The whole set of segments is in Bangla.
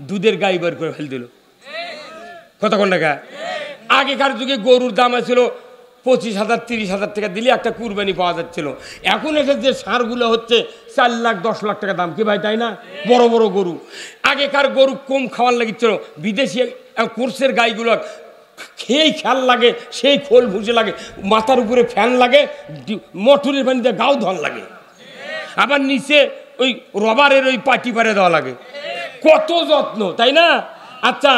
দুধের গাই বের করে ফেল দিল কতক্ষণ টাকা। আগেকার যুগে গরুর দাম ছিল 25,000 30,000 টাকা দিলে একটা কুরবানি পাওয়া যাচ্ছিল। এখন এসে যে ষাঁড়গুলো হচ্ছে 4 লাখ 10 লাখ টাকা দাম, কি ভাই তাই না? বড় বড় গরু। আগেকার গরু কম খাওয়ার লাগিচ্ছিল, বিদেশি কোর্সের গাইগুলো খেয়েই খেয়াল লাগে, সেই খোল ভুষে লাগে, মাথার উপরে ফ্যান লাগে, মোটরের পানিতে গাও ধন লাগে, আবার নিচে ওই রবারের ওই পাটি পারে দেওয়া লাগে, কত যত্ন তাই না? আচ্ছা,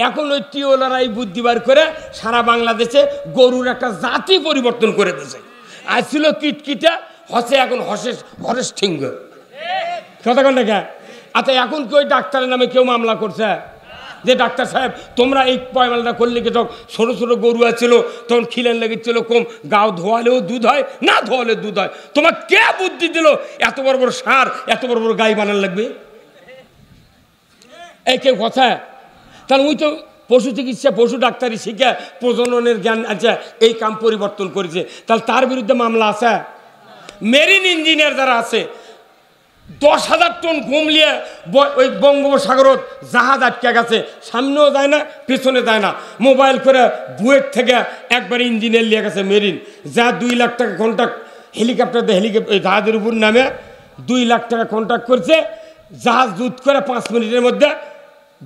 এখন ওই টিওলারা এই বুদ্ধি বার করে সারা বাংলাদেশে গরুর একটা জাতি পরিবর্তন করে দিয়েছে। আজ ছিল কিটকিটা, হসে এখন হরেশ ঠিঙ্গ কতক্ষণ দেখা। আচ্ছা, এখন কি ওই ডাক্তারের নামে কেউ মামলা করছে যে ডাক্তার সাহেব তোমরা এই পয়মালটা করলে কি? তখন ছোটো ছোটো গরু আছিল, তখন খিলেন লেগেছিল কম, গাও ধোয়ালেও দুধ হয়, না ধোয়ালেও দুধ হয়। তোমার কে বুদ্ধি দিল এত বড় বড় সার এত বড় বড় গাই বানান লাগবে? এই কেউ কথা? তাহলে ওই তো পশু চিকিৎসা পশু ডাক্তারি শিখে প্রজননের জ্ঞান আছে, এই কাম পরিবর্তন করেছে, তাহলে তার বিরুদ্ধে মামলা আছে। মেরিন ইঞ্জিনিয়ার যারা আছে 10,000 টন গম নিয়ে ওই বঙ্গোপসাগরত জাহাজ আটকে গেছে, সামনেও যায় না পেছনে যায় না, মোবাইল করে বুয়েট থেকে একবার ইঞ্জিনিয়ার নিয়ে গেছে মেরিন, যা 2 লাখ টাকা কন্ট্রাক্ট হেলিকপ্টার জাহাজের উপর নামে 2 লাখ টাকা কন্ট্রাক্ট করছে, জাহাজ দুধ করে 5 মিনিটের মধ্যে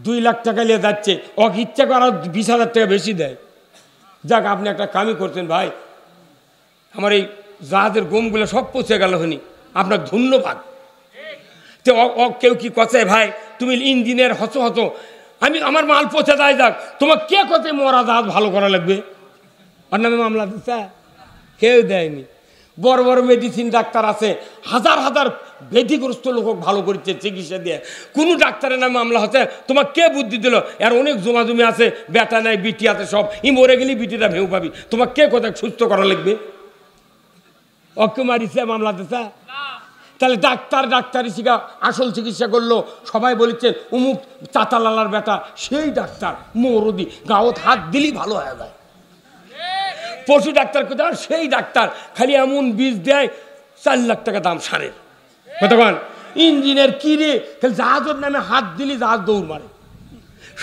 2 লাখ টাকা নিয়ে যাচ্ছে। ওকে ইচ্ছা করে 20,000 টাকা বেশি দেয়। যাক, আপনি একটা কামই করছেন ভাই, আমার এই জাহাজের গমগুলো সব পচে গেল হনি, আপনার ধন্যবাদ। তো কেউ কি কথা ভাই তুমি ইঞ্জিনিয়ার হতো আমি আমার মাল পচে যায়, যাক তোমার কে কথা মরা জাহাজ ভালো করা লাগবে? আর নামে মামলা দিচ্ছে কেউ দেয়নি। বড় বড় মেডিসিন ডাক্তার আছে, হাজার হাজার ব্যাধিগ্রস্ত লোক ভালো করছে চিকিৎসা দিয়ে, কোনো ডাক্তারের নামে মামলা হচ্ছে। তোমার কে বুদ্ধি দিল? এর অনেক জমি আছে, বেটা নাই বিটি আছে, সব ই মরে গেলি বিটিটা ভেউ পাবি। তোমার কে কথা সুস্থ করা লাগবে? অকে মারিছে মামলা দিচ্ছে। তাহলে ডাক্তারি শিখা আসল চিকিৎসা করলো, সবাই বলেছেন উমুক চাতালালার বেটা সেই ডাক্তার মরদি, গাঁত হাত দিলেই ভালো হয়ে যায়। পশু ডাক্তার কোথাও সেই ডাক্তার খালি এমন বীজ দেয় 4 লাখ টাকা দাম সারের। কতক্ষণ ইঞ্জিনিয়ার কি রে, খালি জাহাজের নামে হাত দিলি জাহাজ দৌড় মারে,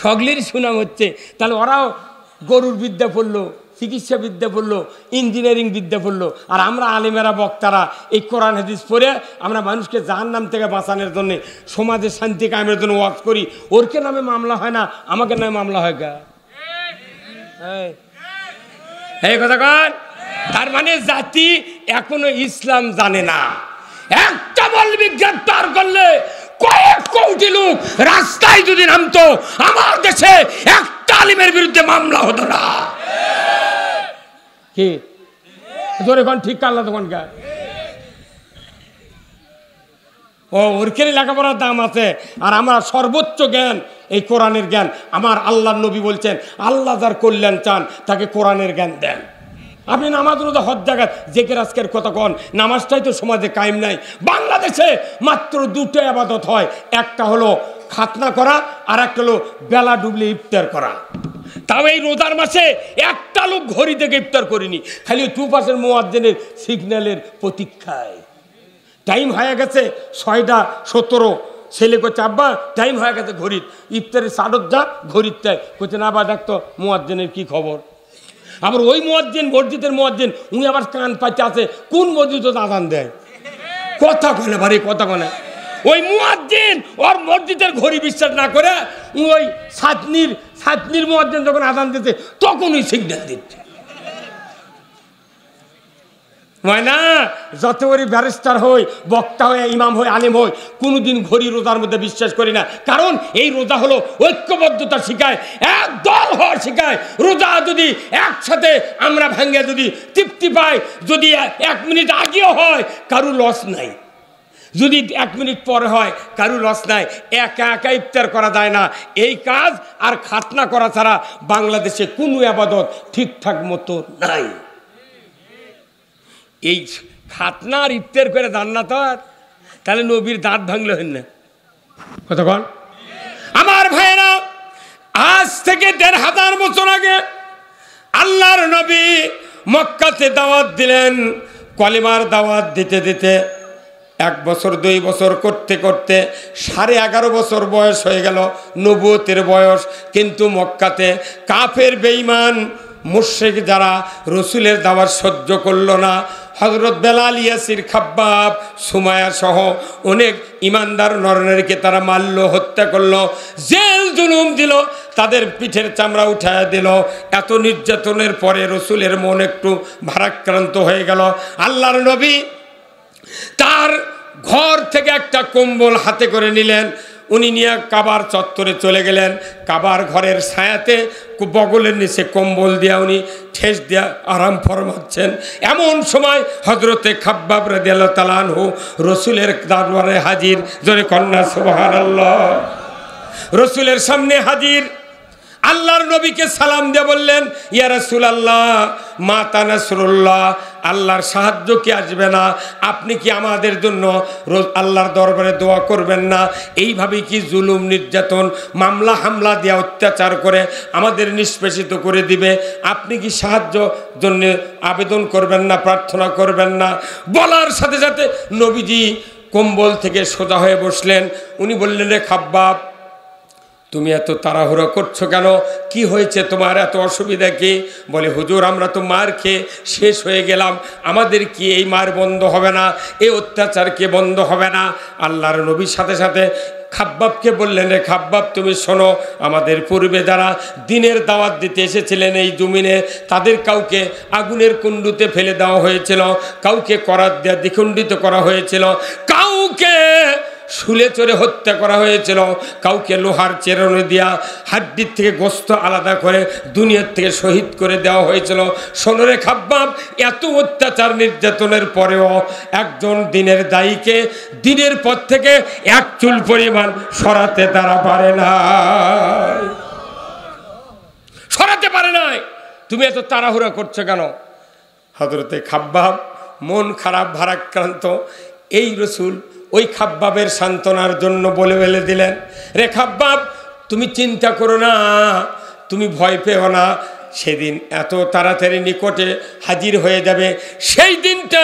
সকলেরই সুনাম হচ্ছে। তাহলে ওরাও গরুর বিদ্যা পড়লো, চিকিৎসা বিদ্যা পড়লো, ইঞ্জিনিয়ারিং বিদ্যা পড়লো, আর আমরা আলেমেরা বক্তারা এই কোরআন হাদিস পড়ে আমরা মানুষকে জাহান্নাম থেকে বাঁচানোর জন্যে, সমাজের শান্তি কায়েমের জন্য ওয়াজ করি। ওরকে নামে মামলা হয় না, আমাকে নামে মামলা হয় গা। এই কথা কন। তার মানে জাতি এখনো ইসলাম জানে না। একটা মৌলবি গ্রেপ্তার করলে কয়েক কোটি লোক রাস্তায় যদি নামতো, আমার দেশে একটা আলিমের বিরুদ্ধে মামলা হতো না। কি জোরে কোন ঠিক কাল্লা তখন গা? ওরকে লেখাপড়ার দাম আছে, আর আমার সর্বোচ্চ জ্ঞান এই কোরআনের জ্ঞান। আমার আল্লাহর নবী বলছেন, আল্লাহ যার কল্যাণ চান তাকে কোরআনের জ্ঞান দেন। আপনি নামাজ রোজা হজ জায়গায় জেকের আজকের কথা কন, নামাজটাই তো সমাজে কায়েম নাই। বাংলাদেশে মাত্র 2টো ইবাদত হয়, একটা হলো খাতনা করা, আর একটা হলো বেলা ডুবলে ইফতার করা। তাও এই রোজার মাসে একটা লোক ঘড়ি থেকে ইফতার করিনি, খালি 2 পাশের মুয়াজ্জিনের সিগন্যালের প্রতীক্ষায়। টাইম হয়ে গেছে 6:17, ছেলে করছে আব্বা টাইম হয়ে গেছে ঘড়ির, ইফতারের সাডত যা ঘড়ির তাই করছে না বা দেখতো মুয়াজ্জিনের কি খবর। আবার ওই মুয়াজ্জিন মসজিদের মুয়াজ্জিন উনি আবার কান পাইতে আছে কোন মসজিদ আজান দেয়, কথা কনে ভারী কথা কনে। ওই মুয়াজ্জিন ওর মসজিদের ঘড়ি বিশ্বাস না করে ওই সাতনির মুয়াজ্জিন যখন আজান দিচ্ছে তখন ওই সিগন্যাল দিচ্ছে। হয় না, যত বড় ব্যারিস্টার হই, বক্তা হয়ে, ইমাম হই, আলেম হই, কোনোদিন ঘড়ি রোজার মধ্যে বিশ্বাস করি না। কারণ এই রোজা হলো ঐক্যবদ্ধতা শিখায়, এক দল হওয়ার শিখায়। রোজা যদি একসাথে আমরা ভাঙ্গে যদি তৃপ্তি পাই, যদি 1 মিনিট আগেও হয় কারু লস নাই, যদি 1 মিনিট পরে হয় কারু লস নাই। একা একা ইফতার করা যায় না। এই কাজ আর খাতনা করা ছাড়া বাংলাদেশে কোনো ইবাদত ঠিকঠাক মতো নাই। এই খাতনা আর ইফতার করে জান্নাত, তাহলে নবীর দাঁত ভাঙলে হন না। কতক্ষণ আমার ভাইয়েরা, আজ থেকে 1500 বছর আগে আল্লাহর নবী মক্কাতে দাওয়াত দিলেন। কলিমার দাওয়াত দিতে দিতে 1 বছর 2 বছর করতে করতে 11.5 বছর বয়স হয়ে গেল, নবুয়তের বয়স। কিন্তু মক্কাতে কাফের বেঈমান মুশরিক যারা রসুলের দাওয়াত সহ্য করলো না, হযরত বেলাল, ইয়াসির, খাব্বাব, সুমায়া সহ অনেক ইমানদার নরনারীকে তারা মারল, হত্যা করলো, জেল জুলুম দিল, তাদের পিঠের চামড়া উঠায় দিল। এত নির্যাতনের পরে রসুলের মন একটু ভারাক্রান্ত হয়ে গেল। আল্লাহর নবী তার ঘর থেকে একটা কম্বল হাতে করে নিলেন, উনি নিয়ে কাবার চত্বরে চলে গেলেন। কাবার ঘরের ছায়াতে বগলের নিচে কম্বল দিয়া উনি ঠেস দিয়া আরাম ফরমাচ্ছেন। এমন সময় হযরতে খাব্বাব রাদিয়াল্লাহু তাআলা আনহু রসুলের দরবারে হাজির। জোরে কন্যা সুবহানাল্লাহ। রসুলের সামনে হাজির। আল্লাহর নবীকে সালাম দিয়ে বললেন, ইয়া রাসূলুল্লাহ, মাতা নাসরুল্লাহ, আল্লাহর সাহায্য কি আসবে না? আপনি কি আমাদের জন্য আল্লাহর দরবারে দোয়া করবেন না? এইভাবে কি জুলুম, নির্যাতন, মামলা হামলা দিয়ে অত্যাচার করে আমাদের নিষ্পেষিত করে দিবে? আপনি কি সাহায্য জন্য আবেদন করবেন না, প্রার্থনা করবেন না? বলার সাথে সাথে নবীজি কম্বল থেকে সোজা হয়ে বসলেন। উনি বললেন, রে খাব্বাব, তুমি এত তাড়াহুড়ো করছো কেন? কি হয়েছে তোমার? এত অসুবিধা কি? বলে, হুজুর, আমরা তো মার খেয়ে শেষ হয়ে গেলাম, আমাদের কি এই মার বন্ধ হবে না? এই অত্যাচার কি বন্ধ হবে না? আল্লাহর নবীর সাথে সাথে খাব্বাবকে বললেন, রে খাব্বাব, তুমি শোনো, আমাদের পূর্বে যারা দিনের দাওয়াত দিতে এসেছিলেন এই জমিনে, তাদের কাউকে আগুনের কুণ্ডুতে ফেলে দেওয়া হয়েছিল, কাউকে করাত দেওয়া দ্বিখণ্ডিত করা হয়েছিল, কাউকে শুলে চড়ে হত্যা করা হয়েছিল, কাউকে লোহার চেরনে দিয়া হাড্ডির থেকে গোস্ত আলাদা করে দুনিয়ার থেকে শহীদ করে দেওয়া হয়েছিল। শোনরে খাব্বাব, এত অত্যাচার নির্যাতনের পরেও একজন দিনের দায়ীকে দিনের পর থেকে এক চুল পরিমাণ সরাতে তারা পারে না, সরাতে পারে নাই। তুমি এত তাড়াহুড়া করছো কেন? হযরতে খাব্বাব মন খারাপ, ভারাক্রান্ত। এই রসুল ওই খাব্বাবের সান্ত্বনার জন্য বলে দিলেন, রে খাব্বাব, তুমি চিন্তা করো না, তুমি ভয় পেও না, সেদিন এত তাড়াতাড়ি নিকটে হাজির হয়ে যাবে। সেই দিনটা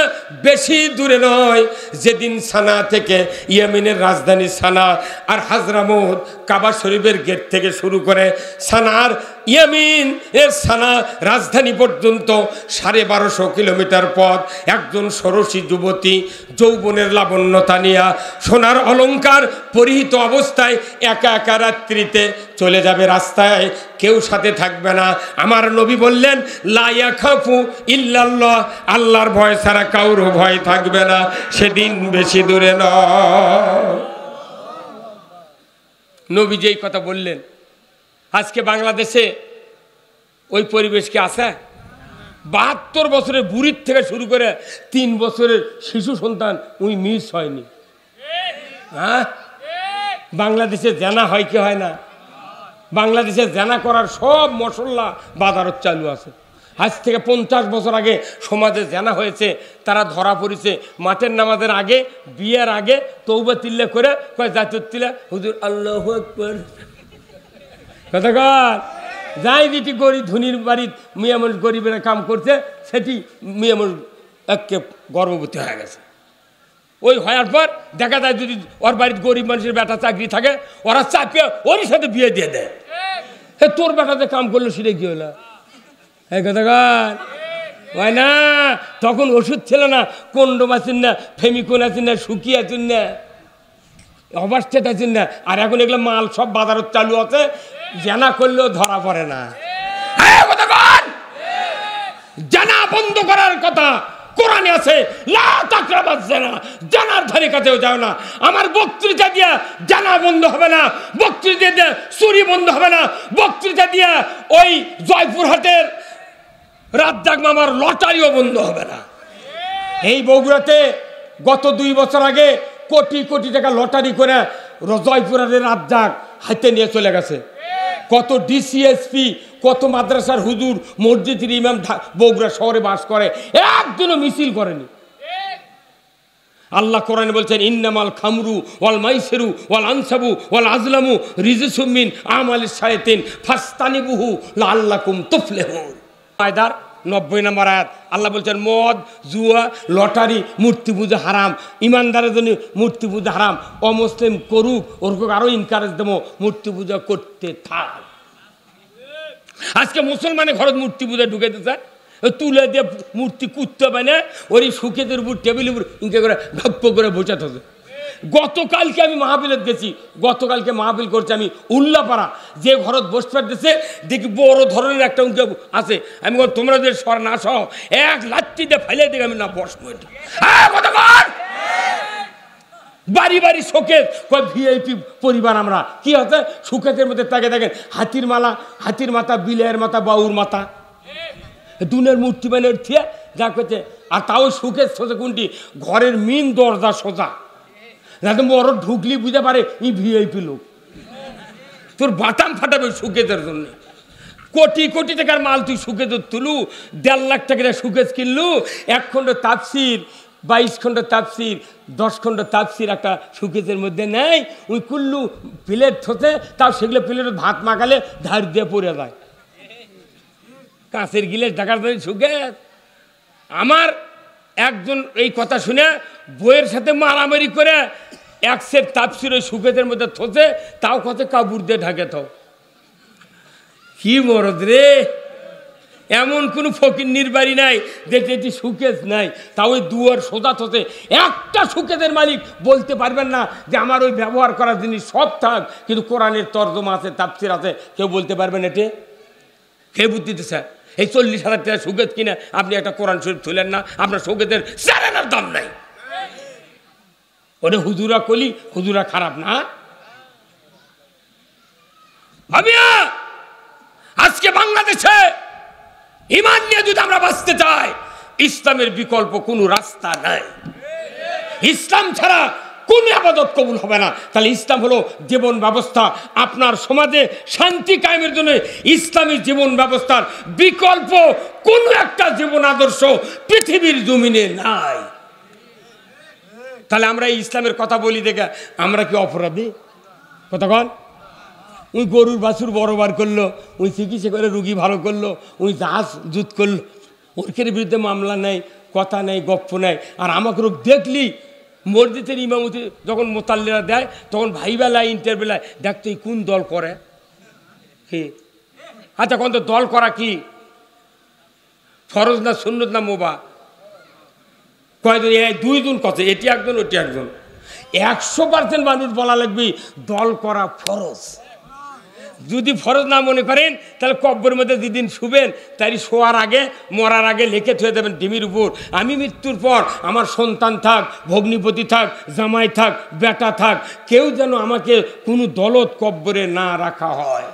বেশি দূরে নয়, যেদিন সানা থেকে, ইয়েমেনের রাজধানী সানা আর হাজরামুত, কাবা শরীফের গেট থেকে শুরু করে সানার ইয়েমেন এর সানা রাজধানী পর্যন্ত 1250 কিলোমিটার পথ। একজন ষোড়শী যুবতী যৌবনের লাবণ্যতা নিয়া সোনার অলংকার পরিহিত অবস্থায় একা একা রাত্রিতে চলে যাবে রাস্তায়, কেউ সাথে থাকবে না। আমার নবী বললেন, লা ইয়াখাফু ইল্লাল্লাহ, আল্লাহর ভয় ছাড়া কারো ভয় থাকবে না, সেদিন বেশি দূরে নয়। নবী যেই কথা বললেন, আজকে বাংলাদেশে ওই পরিবেশ কি আছে? 72 বছরের বুড়ির থেকে শুরু করে 3 বছরের শিশু সন্তান উনি মিস হয়নি। হ্যাঁ, বাংলাদেশে জানা হয় কি হয় না? বাংলাদেশে জানা করার সব মশলা বাজারত চালু আছে। আজ থেকে 50 বছর আগে সমাজে জানা হয়েছে, তারা ধরা পড়েছে মাঠের নামাজের আগে, বিয়ের আগে তৌবা তিল্লা করে কয় জাতুর তিলা, হুজুর আল্লাহু আকবার। কথাকার যাই যেটি গরিব ধনির বাড়ির মেয়ে মানুষ গরিবেরা কাম করছে, সেটি মেয়ে মানুষ একে গর্ভবতী হয়ে গেছে। ওই হওয়ার পর দেখা যায় যদি ওর বাড়ির গরিব মানুষের বেটা চাকরি থাকে, ওরা চাপিয়ে ওর সাথে বিয়ে দিয়ে দেয়। হ্যাঁ, তোর বেটাতে কাম করলো সেটা কি হলো? হ্যাঁ, কথাকার হয় না। তখন ওষুধ ছিল না, কন্ডোম আছেন না, ফেমিকোন আছেন না, শুকি আছেন না, অবাস্টেট আছেন না। আর এখন এগুলো মাল সব বাজারত চালু আছে, জানা করলেও ধরা পড়ে না। জানা বন্ধ করার কথা কোরআনে আছে, লা তাকরাবাজ জানা, জানার ধারে কাছেও যাও না। আমার বক্তৃতা দিয়া জানা বন্ধ হবে না, বক্তৃতা দিয়ে চুরি বন্ধ হবে না, বক্তৃতা দিয়া ওই জয়পুরহাটের রাজ্জাক মামার লটারিও বন্ধ হবে না। এই বগুড়াতে গত 2 বছর আগে কোটি কোটি টাকা লটারি করে জয়পুরহাটের রাজ্জাক হাতে নিয়ে চলে গেছে। কত ডিসিএসপি, কত মাদ্রাসার হুজুর, মসজিদের ইমাম বগুড়া শহরে বাস করে, একদিনও মিছিল করেনি। আল্লাহ কোরআনে বলছেন, ইন্নামাল খামরু ওয়াল মাইসিরু ওয়াল আনসাবু ওয়াল আজলামু রিজসুম মিন আমালিশ শায়াতিন ফাসতানিবুহু লাআল্লাকুম তুফলিহুন। 90 নম্বর আয়াত আল্লাহ বলছেন মদ জুয়া লটারি মূর্তি পূজা হারাম, ইমানদারের জন্য মূর্তি পূজা হারাম, অমুসলিম করুক ওরকম আরও এনকারেজ দেবো মূর্তি পূজা করতে থাক। আজকে মুসলমানের ঘরত মূর্তি পূজা ঢুকে দিতে তুলে দিয়ে মূর্তি কুত্তে বানে ওই সুখেদের উপর টেবিলের উপর ইনকে করে ভক্ত করে বসে থাকে। গতকালকে আমি মাহফিলত গেছি, গতকালকে মাহফিল করছি আমি উল্লাপাড়া, যে ঘরত বসতে দিছে দেখি বড় ধরনের একটা উনকে আছে। আমি বল তোমরা যে সর না সহ এক লাচ্ছি দিয়ে ফেলে দেখে আমি না বসবো। বাড়ি বাড়ি শোকেস কয় ভিআইপি পরিবার আমরা, কি হচ্ছে সুখেতের মধ্যে তাকে দেখেন হাতির মালা, হাতির মাথা, বিলের মাথা, বাউর মাথা, দুনের মূর্তি বানিয়ে থিয়ে যা করছে। আর তাও সুখের সোজা কোনটি ঘরের মেন দরজা সোজা, যাতে বড় ঢুকলি বুঝতে পারে ই ভিআইপি লোক, তোর বাটাম ফাটাবে সুখেদের জন্য। কোটি কোটি টাকার মাল তুই সুখেদের তুলু, 1.5 লাখ টাকার সুখেজ কিনলু, 1 খণ্ড তাফসির, 22 খণ্ড তাফসির, 10 খণ্ড তাফসির একটা সুখেজের মধ্যে নেই, ওই কুল্লু প্লেট থতে, তাও সেগুলো প্লেটে ভাত মাখালে ধার দিয়ে পড়ে যায়। কাঁচের গিলে ঢাকার জন্য সুখেজ। আমার একজন এই কথা শুনে বইয়ের সাথে মারামারি করে 1 সেট তাফসির ওই সুখেজের মধ্যে থতে, তাও কত কাপড় দিয়ে ঢাকে। তো কি মরদ রে, এমন কোনো ফকির নির্বাড়ি নাই যেটি এটি সুকেজ নাই, তাও ওই দুয়ার সোজা থতে একটা সুকেজের মালিক বলতে পারবেন না যে আমার ওই ব্যবহার করার জিনিস সব থাক, কিন্তু কোরআনের তর্জমা আছে, তাফসির আছে, কেউ বলতে পারবেন এটি? কে বুদ্ধি দিচ্ছে? এই 40,000 টাকা সুকেজ কিনে আপনি একটা কোরআন শরীফ তুলেন না, আপনার সুকেজের চারানার দাম নাই। ওটা হুজুরা কলি, হুজুরা খারাপ না ভাবিয়া। আজকে বাংলাদেশে ইমান নিয়ে যদি আমরা বাঁচতে চাই, ইসলামের বিকল্প কোনো রাস্তা নাই। ইসলাম ছাড়া কোন ইবাদত কবুল হবে না। তাহলে ইসলাম হলো জীবন ব্যবস্থা। আপনার সমাজে শান্তি কায়েমের জন্য ইসলামী জীবন ব্যবস্থার বিকল্প কোনো একটা জীবন আদর্শ পৃথিবীর জমিনে নাই। তাহলে আমরা এই ইসলামের কথা বলি দেখে আমরা কি অপরাধী? কথা কন। ওই গরুর বাছুর বড় বার করলো, ওই চিকিৎসা করে রুগী ভালো করলো, ওই জাহাজ জুত করলো, ওরকের বিরুদ্ধে মামলা নেই, কথা নেই, গপ্প নেই। আর আমাকে রোগ দেখলি মসজিদের ইমামতি যখন মোতাল্লিরা দেয় তখন ভাইবেলায় ইন্টারবেলায় দেখতো এই কোন দল করে কি। আচ্ছা কোন তো দল করা কি ফরজ না সুন্নত না মোবা? কয়জন? 2 জন কথা, এটি একজন ওটি একজন। 100% মানুষ বলা লাগবে দল করা ফরজ। যদি ফরজ না মনে করেন তাহলে কব্বরের মধ্যে যেদিন শুবেন তাই শোয়ার আগে, মরার আগে লিখে থুয়ে দেবেন ডিমির উপর, আমি মৃত্যুর পর আমার সন্তান থাক, ভগ্নিপতি থাক, জামাই থাক, বেটা থাক, কেউ যেন আমাকে কোনো দলত কব্বরে না রাখা হয়।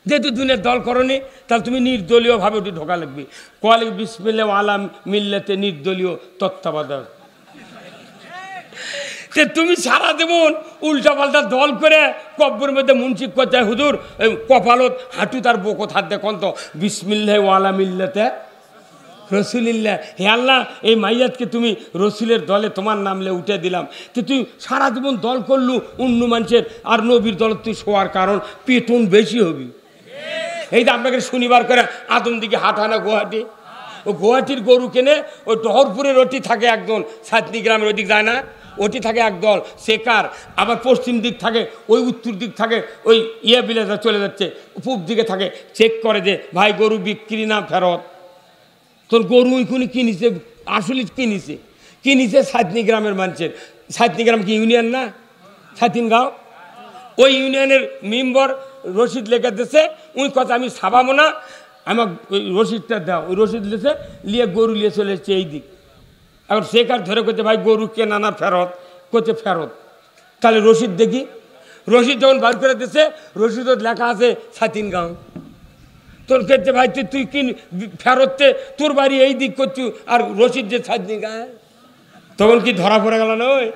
যেহেতু দুনিয়ার দল করনি তাহলে তুমি নির্দলীয়ভাবে ওটি ঢোকা লাগবে। কল বিসমিল্লাহ আলাম মিল্লাতে নির্দলীয় তত্ত্বাবধায়ক। তুমি সারা জীবন উল্টা পাল্টা দল করে কব্বরের মধ্যে মুন্সিক করতে হুজুর কপালত হাঁটু তার বকত হাত দেখুন তো বিসমিল্লাহ ওয়ালা মিল্লাতে রসুলিল্লাহ। হে আল্লাহ, এই মাইয়াতকে তুমি রসুলের দলে তোমার নামলে উঠে দিলাম। তো তুই সারা জীবন দল করলু অন্য মানুষের, আর নবীর দল তুই শোয়ার কারণ পেটন বেশি হবি। এই যে আপনাকে শনিবার করে আদম দিকে হাঁটানা গুয়াহাটি, ও গুয়াহাটির গরু কেনে, ওই ডহরপুরের ওটি থাকে একদল, সাতনি গ্রামের ওদিক যায় না, ওটি থাকে একদল শেকার, আবার পশ্চিম দিক থাকে, ওই উত্তর দিক থাকে, ওই বিলেজা চলে যাচ্ছে, পূব দিকে থাকে, চেক করে যে ভাই গরু বিক্রি না ফেরত। তোর গরু ওইখানে কিনিছে, আসলে কিনিছে সাতনি গ্রামের মানুষের। সাতনি গ্রাম কি ইউনিয়ন না? সাতিন গাঁও, ওই ইউনিয়নের মেম্বার রসিদ লেখা দিয়েছে, ওই কথা আমি ছাপাবো না, আমার ওই রসিদটা দাও। ওই রসিদ লিখে নিয়ে গরু নিয়ে চলে এসছে এই দিক। এখন শেখার ধরে করতে ভাই গরু কেনা না ফেরত, করতে ফেরত। তাহলে রসিদ দেখি, রসিদ যখন বার করে দিচ্ছে রসিদ লেখা আছে সাতিন গাঁও। তোর ক্ষেত্রে ভাই তুই কিন ফেরততে, তোর বাড়ি এই দিক করছু আর রসিদ যে সাতনি গায়ে, তখন কি ধরা পড়ে গেল না? ওই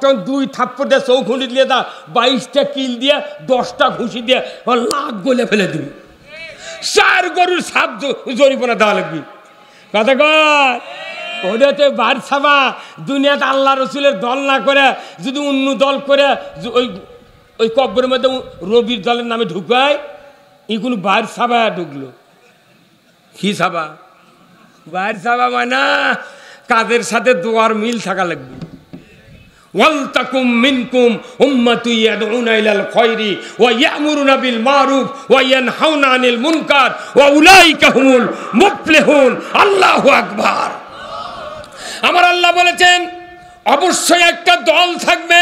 তখন 2 থাপ্পড় দিয়ে চৌখুনি দিয়ে দা, 22টা কিল দিয়ে 10টা ঘুষি দিয়ে লাখ গলে ফেলে দিবি। 4 গরুর সাপ জরিমানা দেওয়া লাগবি। কথা কর, ওটাতে বার ছাবা। দুনিয়াতে আল্লাহ রসুলের দল না করে যদি অন্য দল করে ওই কব্বরের মধ্যে রবির দলের নামে ঢুকায়, এগুলো বাইর সাবা ঢুকলো। কি সাবা? বাইর সাবা মানে কাদের সাথে দোয়ার মিল থাকা লাগবে। ওয়ালতাকুম মিনকুম উম্মাতুন ইয়াদউনা ইলাল খায়রি ওয়া ইয়া'মুরুনা বিল মারুফ ওয়া ইয়ানহাউনা আনিল মুনকার ওয়া উলাইকা হুমুল মুফলিহুন। আল্লাহু আকবার। আমার আল্লাহ বলেছেন অবশ্যই একটা দল থাকবে,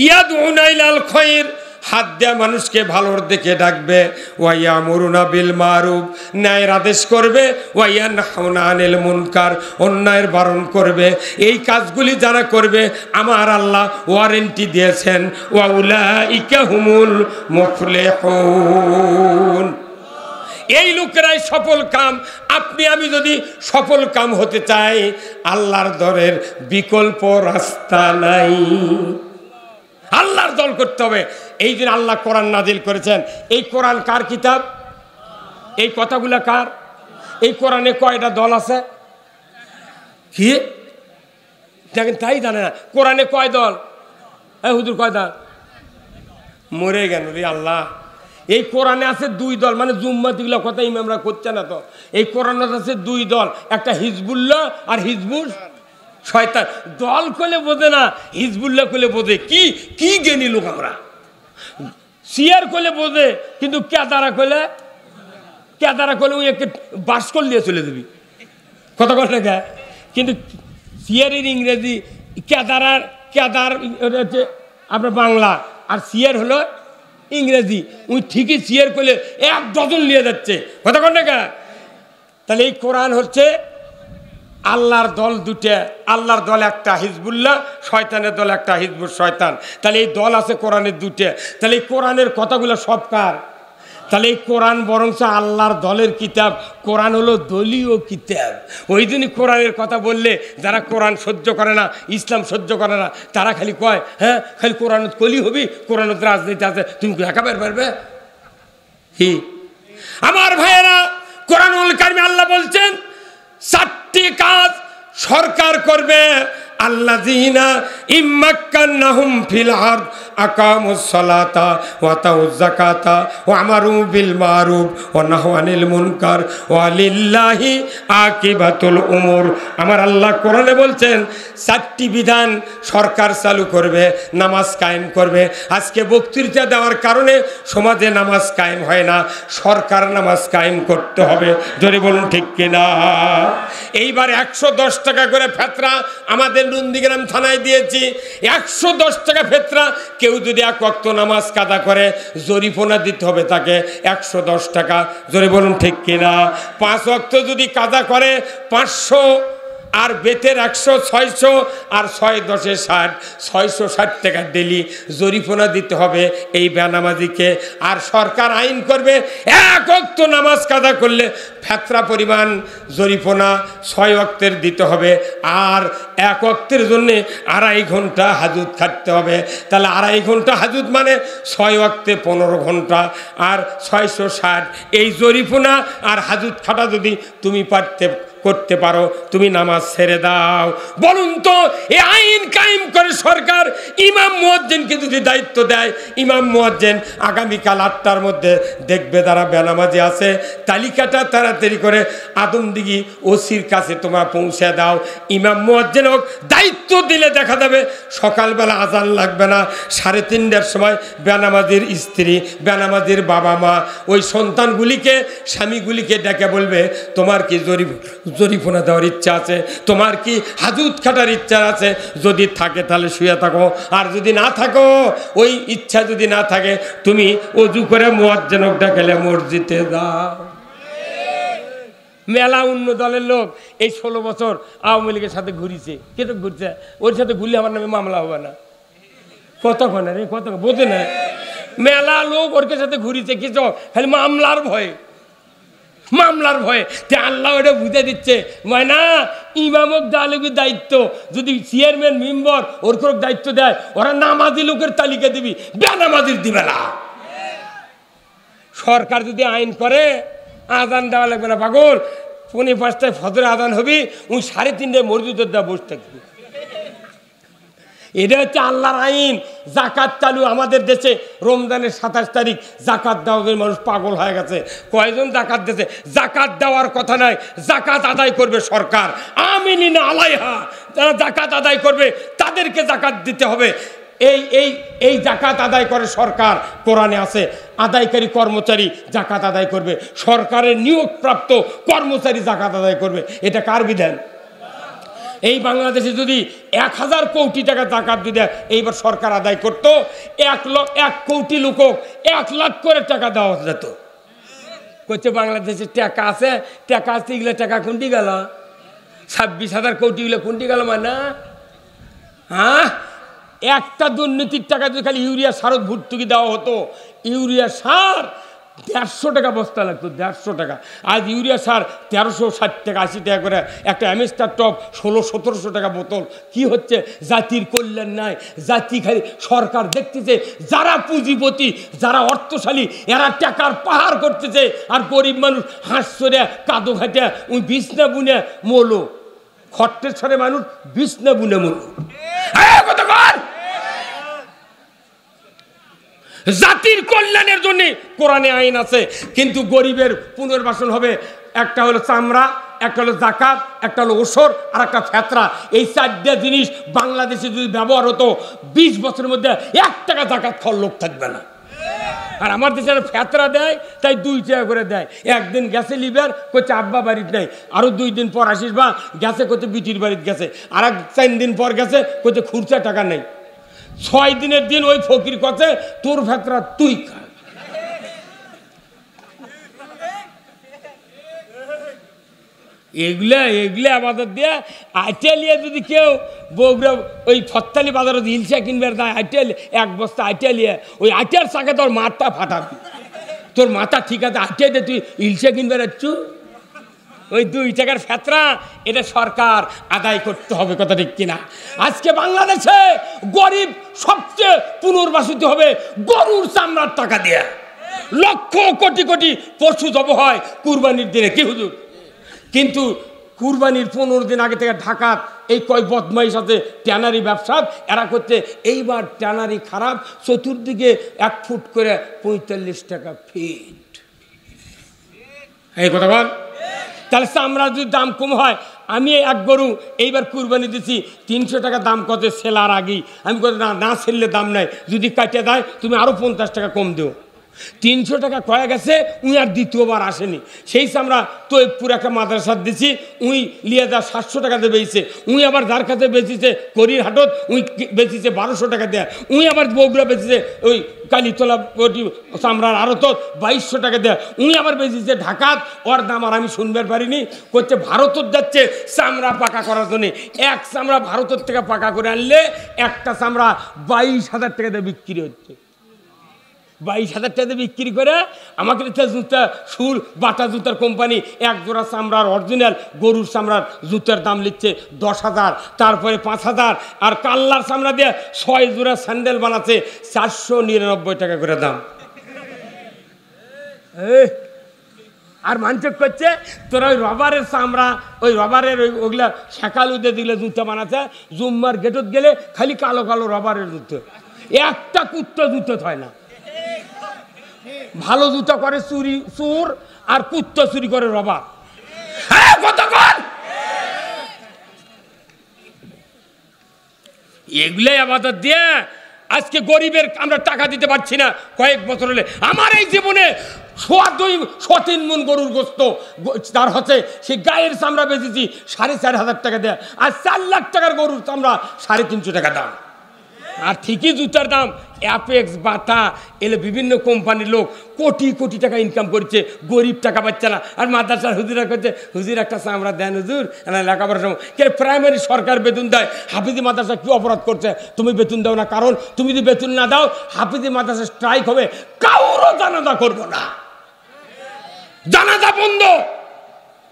ইয়াদউনা ইলাল খায়র, হাত দেয়া মানুষকে ভালোর দিকে ডাকবে, ওয়া ইয়ামুরুনা বিল মারুফ, ন্যায়ের আদেশ করবে, ওয়া ইয়ানহাউনা আনিল মুনকার, অন্যায়ের বারণ করবে। এই কাজগুলি যারা করবে আমার আল্লাহ ওয়ারেন্টি দিয়েছেন, ওয়া উলাইকা হুমুল মুফলিহুন। এই লোকেরাই সফল কাম। আপনি আমি যদি সফল কাম হতে চাই, আল্লাহর দলের বিকল্প রাস্তা নাই। আল্লাহর দল করতে হবে। এই দিন আল্লাহ কোরআন নাজিল করেছেন। এই কোরআন কার কিতাব? এই কথাগুলা কার? এই কোরআনে কয়টা দল আছে? কি দেখেন, তাই জানে না কোরআনে কয় দল। এই হুজুর কয় দল? মরে গেল রে আল্লাহ। এই কোরআনে আছে দুই দল, মানে জুম্মাতিগুলা কথা ইমামরা করছে না তো। এই কোরআনে আছে দুই দল, একটা হিজবুল্লাহ আর হিজবুল শয়তান। দল কলে বোঝে না, হিজবুল্লাহ কলে বোঝে। কি কি জ্ঞানী লোক আমরা। সিয়ার কলে বোঝে, কিন্তু কেদারা কলে ওই একটা বাস করলিয়ে চলে যাবি, কথা বল না। কিন্তু সিয়ারের ইংরেজি, কেদার হচ্ছে আপনার বাংলা, আর সিয়ার হলো ইংরেজি। ওই ঠিকই সিয়ার করলে 1 ডজন নিয়ে যাচ্ছে, কথা বল না। তাহলে এই কোরআন হচ্ছে আল্লাহর দল দুটা। আল্লাহর দল একটা হিজবুল্লাহ, শয়তানের দল একটা হিজবুল শয়তান। তাহলে এই দল আছে কোরআনের দুটা। তাহলে এই কোরআনের কথাগুলো সব কার? তাহলে এই কোরআন বরঞ্চ আল্লাহর দলের কিতাব। কোরআন হলো দলীয় কিতাব। ওই জন্যই কোরআনের কথা বললে যারা কোরআন সহ্য করে না, ইসলাম সহ্য করে না, তারা খালি কয় হ্যাঁ খালি কোরআন কলি হবি, কোরআনত রাজনীতি আছে, তুমি একাবার পারবে কি? আমার ভাইয়েরা, কোরআনুল কারিমে আল্লাহ বলছেন 4টি কাজ সরকার করবে। আল্লাযীনা ইম্মাক্কান্নাহুম ফিল আরদ আকামুস সালাতা ওয়া আতাউয যাকাতা ওয়া আমারু বিল মারুফ ওয়া নাহাউ আনিল মুনকার ওয়া লিল্লাহি আকিবাতুল উমুর। আমার আল্লাহ কোরআনে বলছেন 4টি বিধান সরকার চালু করবে, নামাজ কায়েম করবে। আজকে বক্তৃতা দেওয়ার কারণে সমাজে নামাজ কায়েম হয় না, সরকার নামাজ কায়েম করতে হবে। যদি বলুন ঠিক কিনা? এইবার 110 টাকা করে ফেতরা আমাদের নন্দীগ্রাম থানায় দিয়েছি। 110 টাকা ফেতরা। কেউ যদি 1 ওয়াক্ত নামাজ কাদা করে জরিমানা দিতে হবে তাকে 110 টাকা। জোরে বলুন ঠিক কিনা? 5 ওয়াক্ত যদি কাদা করে 500, আর বেতের 100, 600, আর 6 10 60, 660 টাকা ডেলি জরিমানা দিতে হবে এই বেনামাজিকে। আর সরকার আইন করবে 1 ওয়াক্ত নামাজ কাদা করলে ফেতরা পরিমাণ জরিমানা 6 ওয়াক্তের দিতে হবে। আর 1 ওয়াক্তের জন্যে 2.5 ঘন্টা হাজুত খাটতে হবে। তাহলে 2.5 ঘন্টা হাজুত মানে 6 ওয়াক্তে 15 ঘন্টা, আর 660। এই জরিমানা আর হাজুত খাটা যদি তুমি করতে পারো, তুমি নামাজ ছেড়ে দাও। বলুন তো, এই আইন কায়েম করে সরকার ইমাম মুয়াজ্জিনকে যদি দায়িত্ব দেয়, ইমাম মুয়াজ্জিন আগামীকাল 8টার মধ্যে দেখবে যারা বেনামাজি আছে, তালিকাটা তাড়াতাড়ি করে আদমদিঘি ওসির কাছে তোমরা পৌঁছে দাও। ইমাম মুয়াজ্জিন হোক, দায়িত্ব দিলে দেখা যাবে সকালবেলা আজান লাগবে না, 3:30টার সময় বেনামাজির স্ত্রী, বেনামাজির বাবা মা ওই সন্তানগুলিকে, স্বামীগুলিকে ডেকে বলবে তোমার কি জরিমানা দেওয়ার ইচ্ছা আছে? তোমার কি হাজুত খাটার ইচ্ছা আছে? যদি থাকে তাহলে শুয়ে থাকো, আর যদি না থাকো, ওই ইচ্ছা যদি না থাকে, তুমি ওযু করে মুয়াজ্জিনক ডাকলে মসজিদে যাও। মেলা অন্য দলের লোক এই 16 বছর আওয়ামী লীগের সাথে ঘুরিছে। কেটে ঘুরছে, ওর সাথে ঘুরলে আমার নামে মামলা হবে না। কতক্ষণ রে, কত বোঝে না। মেলা লোক ওর সাথে ঘুরিছে, কিছু খালি মামলার ভয়ে, মামলার ভয়ে। তে আল্লাহ ওটা বুঝে দিচ্ছে না, ইমামক দালিবির দায়িত্ব যদি চেয়ারম্যান মেম্বার ওর কোনো দায়িত্ব দেয়, ওরা নামাজি লোকের তালিকা দিবি, বেনামাজির দিবে না। সরকার যদি আইন করে আজান দেওয়া লাগবে না, পাগল 4:45 ফজরে আজান হবি, ওই 3:30টায় মসজিদের দেওয়া বসে থাকবি। এটা হচ্ছে আল্লাহর আইন। জাকাত চালু আমাদের দেশে, রমজানের 27 তারিখ জাকাত দেওয়ার জন্য মানুষ পাগল হয়ে গেছে। কয়জন জাকাত দিয়েছে? জাকাত দেওয়ার কথা নয়, জাকাত আদায় করবে সরকার। আমিনিনা আলাইহা, যারা জাকাত আদায় করবে তাদেরকে জাকাত দিতে হবে। এই জাকাত আদায় করে সরকার, কোরআনে আছে আদায়কারী কর্মচারী জাকাত আদায় করবে, সরকারের নিয়োগপ্রাপ্ত কর্মচারী জাকাত আদায় করবে। এটা কার বিধান? এই বাংলাদেশে যদি 1000 কোটি টাকা জাকাত যদি এইবার সরকার আদায় করত, 1 কোটি লোক 1 লাখ করে টাকা দেওয়া যেত। করছে বাংলাদেশে টাকা আছে, টাকা আছে, এগুলো টাকা কোনটি গেল? 26,000 কোটিগুলো কোনটি গেল? মানে হ্যাঁ, একটা দুর্নীতির টাকা যদি খালি ইউরিয়া সারত ভর্তুকি দেওয়া হতো, ইউরিয়া সার 150 টাকা বস্তা লাগতো, 150 টাকা। আজ ইউরিয়া সার 1360 টাকা 80 টাকা করে, একটা অ্যামিস্টার টপ 1600-1700 টাকা বোতল। কি হচ্ছে? জাতির কল্যাণ নাই, জাতি খালি সরকার দেখতেছে যারা পুঁজিপতি, যারা অর্থশালী, এরা টাকার পাহাড় করতেছে, আর গরিব মানুষ হাঁস চড়ে কাদো ঘাটে ওই বিছনা বুনে মোলো, খট্টের ছড়ে মানুষ বিছনা বুনে মোলো। জাতির কল্যাণের জন্য কোরআনে আইন আছে, কিন্তু গরিবের পুনর্বাসন হবে। একটা হলো চামড়া, একটা হলো জাকাত, একটা হলো ওসর, আর একটা ফেতরা। এই 4টা জিনিস বাংলাদেশে যদি ব্যবহার হতো, 20 বছরের মধ্যে 1 টাকা জাকাত খাওয়ার লোক থাকবে না। আর আমার দেশে ফেতরা দেয়, তাই 2 টাকা করে দেয়। একদিন গেছে লিবার, করছে আব্বা বাড়িতে নাই, আরো 2 দিন পর আসিস বা গেছে, করছে বিটির বাড়িতে গেছে, আর 4 দিন পর গেছে, করছে খুরচা টাকা নেই। 6 দিনের দিন ওই ফকির কথা, তোর ফেতরা তুই খা। এগুলা আবাদত দিয়া আইটালিয়া যদি কেউ বগুড়া ওই ফত্তালি বাজারে ইলশা কিনবে, আইটালি 1 বস্তা আইটালিয়া, ওই আইটার চাকে তোর মাথা ফাটাবি। তোর মাথা ঠিক আছে, আইটাই দে, তুই ইলশা কিনবে রাচ্ছু। ওই 2 টাকার ফেতরা, এটা সরকার আদায় করতে হবে, কথা ঠিক কিনা? আজকে বাংলাদেশে গরিব সবচেয়ে পুনর্বাসিত হবে গরুর চামড়ার টাকা দিয়ে। লক্ষ কোটি কোটি পশু জব হয় কুরবানির দিনে, কি হুজুর? কিন্তু কুরবানির 15 দিন আগে থেকে ঢাকাত এই কয় বদমাইশ আছে ট্যানারি ব্যবসা, এরা করছে এইবার ট্যানারি খারাপ, চতুর্দিকে 1 ফুট করে 45 টাকা ফিট। এই কথা বল। তাহলে চামড়ার যদি দাম কম হয়, আমি 1 গরু এইবার কুরবানি দিচ্ছি 300 টাকা দাম, কত সেলার আগেই আমি কত না সেললে দাম নাই, যদি কাটিয়ে দেয় তুমি আরও 50 টাকা কম দেও। 300 টাকা কয়ে গেছে, উই আর দ্বিতীয়বার আসেনি। সেই চামড়া তো পুরো একটা মাদ্রাসার দিছি, উই লিয়ে যা 700 টাকা দিয়ে বেচছে। উই আবার যার কাছে বেচিছে করির হাটত, উই বেচিছে 1200 টাকা দেয়। উই আবার বগুড়া বেচিছে ওই কালীতলা চামড়ার আরও তো 2200 টাকা দেয়। উই আবার বেচিছে ঢাকাত, ওর দাম আর আমি শুনবার পারিনি। করছে ভারতত যাচ্ছে চামড়া পাকা করার জন্য। 1 চামড়া ভারতের থেকে পাকা করে আনলে একটা চামড়া 22,000 টাকা দিয়ে বিক্রি হচ্ছে। 22,000 টাকা দিয়ে বিক্রি করে আমাকে জুতা সুর বাটা জুতার কোম্পানি 1 জোড়া চামড়ার অরিজিনাল গরুর চামড়ার জুতার দাম লিখছে 10,000, তারপরে 5,000, আর কাল্লার চামড়া দিয়ে 6 জোড়া স্যান্ডেল বানাচ্ছে 499 টাকা করে দাম। আর মানচক করছে তোরা ওই রবারের চামড়া, ওই রবারের ওইগুলা শেখালু দিয়ে দিলে জুতা বানাচ্ছে, জুম্মার গেটত গেলে খালি কালো কালো রবারের জুতো, একটা কুত্তা জুতো হয় না। ভালো জুতা করে চুরি চোর, আর কুত্তা চুরি করে রবার। এগুলাই আবাদত দিয়ে আজকে গরিবের আমরা টাকা দিতে পারছি না। কয়েক বছর হলে আমার এই জীবনে 2.3 মণ গরুর গোস্ত তার হচ্ছে, সেই গায়ের চামড়া বেচেছি 4,500 টাকা দেয়, আর 4 লাখ টাকার গরুর চামড়া 350 টাকা দাম। আর ঠিকই জুতার দাম অ্যাপেক্স, বাটা, এলে বিভিন্ন কোম্পানির লোক কোটি কোটি টাকা ইনকাম করছে, গরিব টাকা পাচ্ছে না। আর মাদ্রাসার হুজুরা করছে, হুজুর একটা চামড়া দেন হুজুর, লেখাপড়ার সময় কে প্রাইমারি সরকার বেতন দেয়, হাফিজি মাদ্রাসা কি অপরাধ করছে তুমি বেতন দাও না? কারণ তুমি যদি বেতন না দাও হাফিজি মাদ্রাসা স্ট্রাইক হবে, কারো জানাজা করবো না, জানাজা বন্ধ।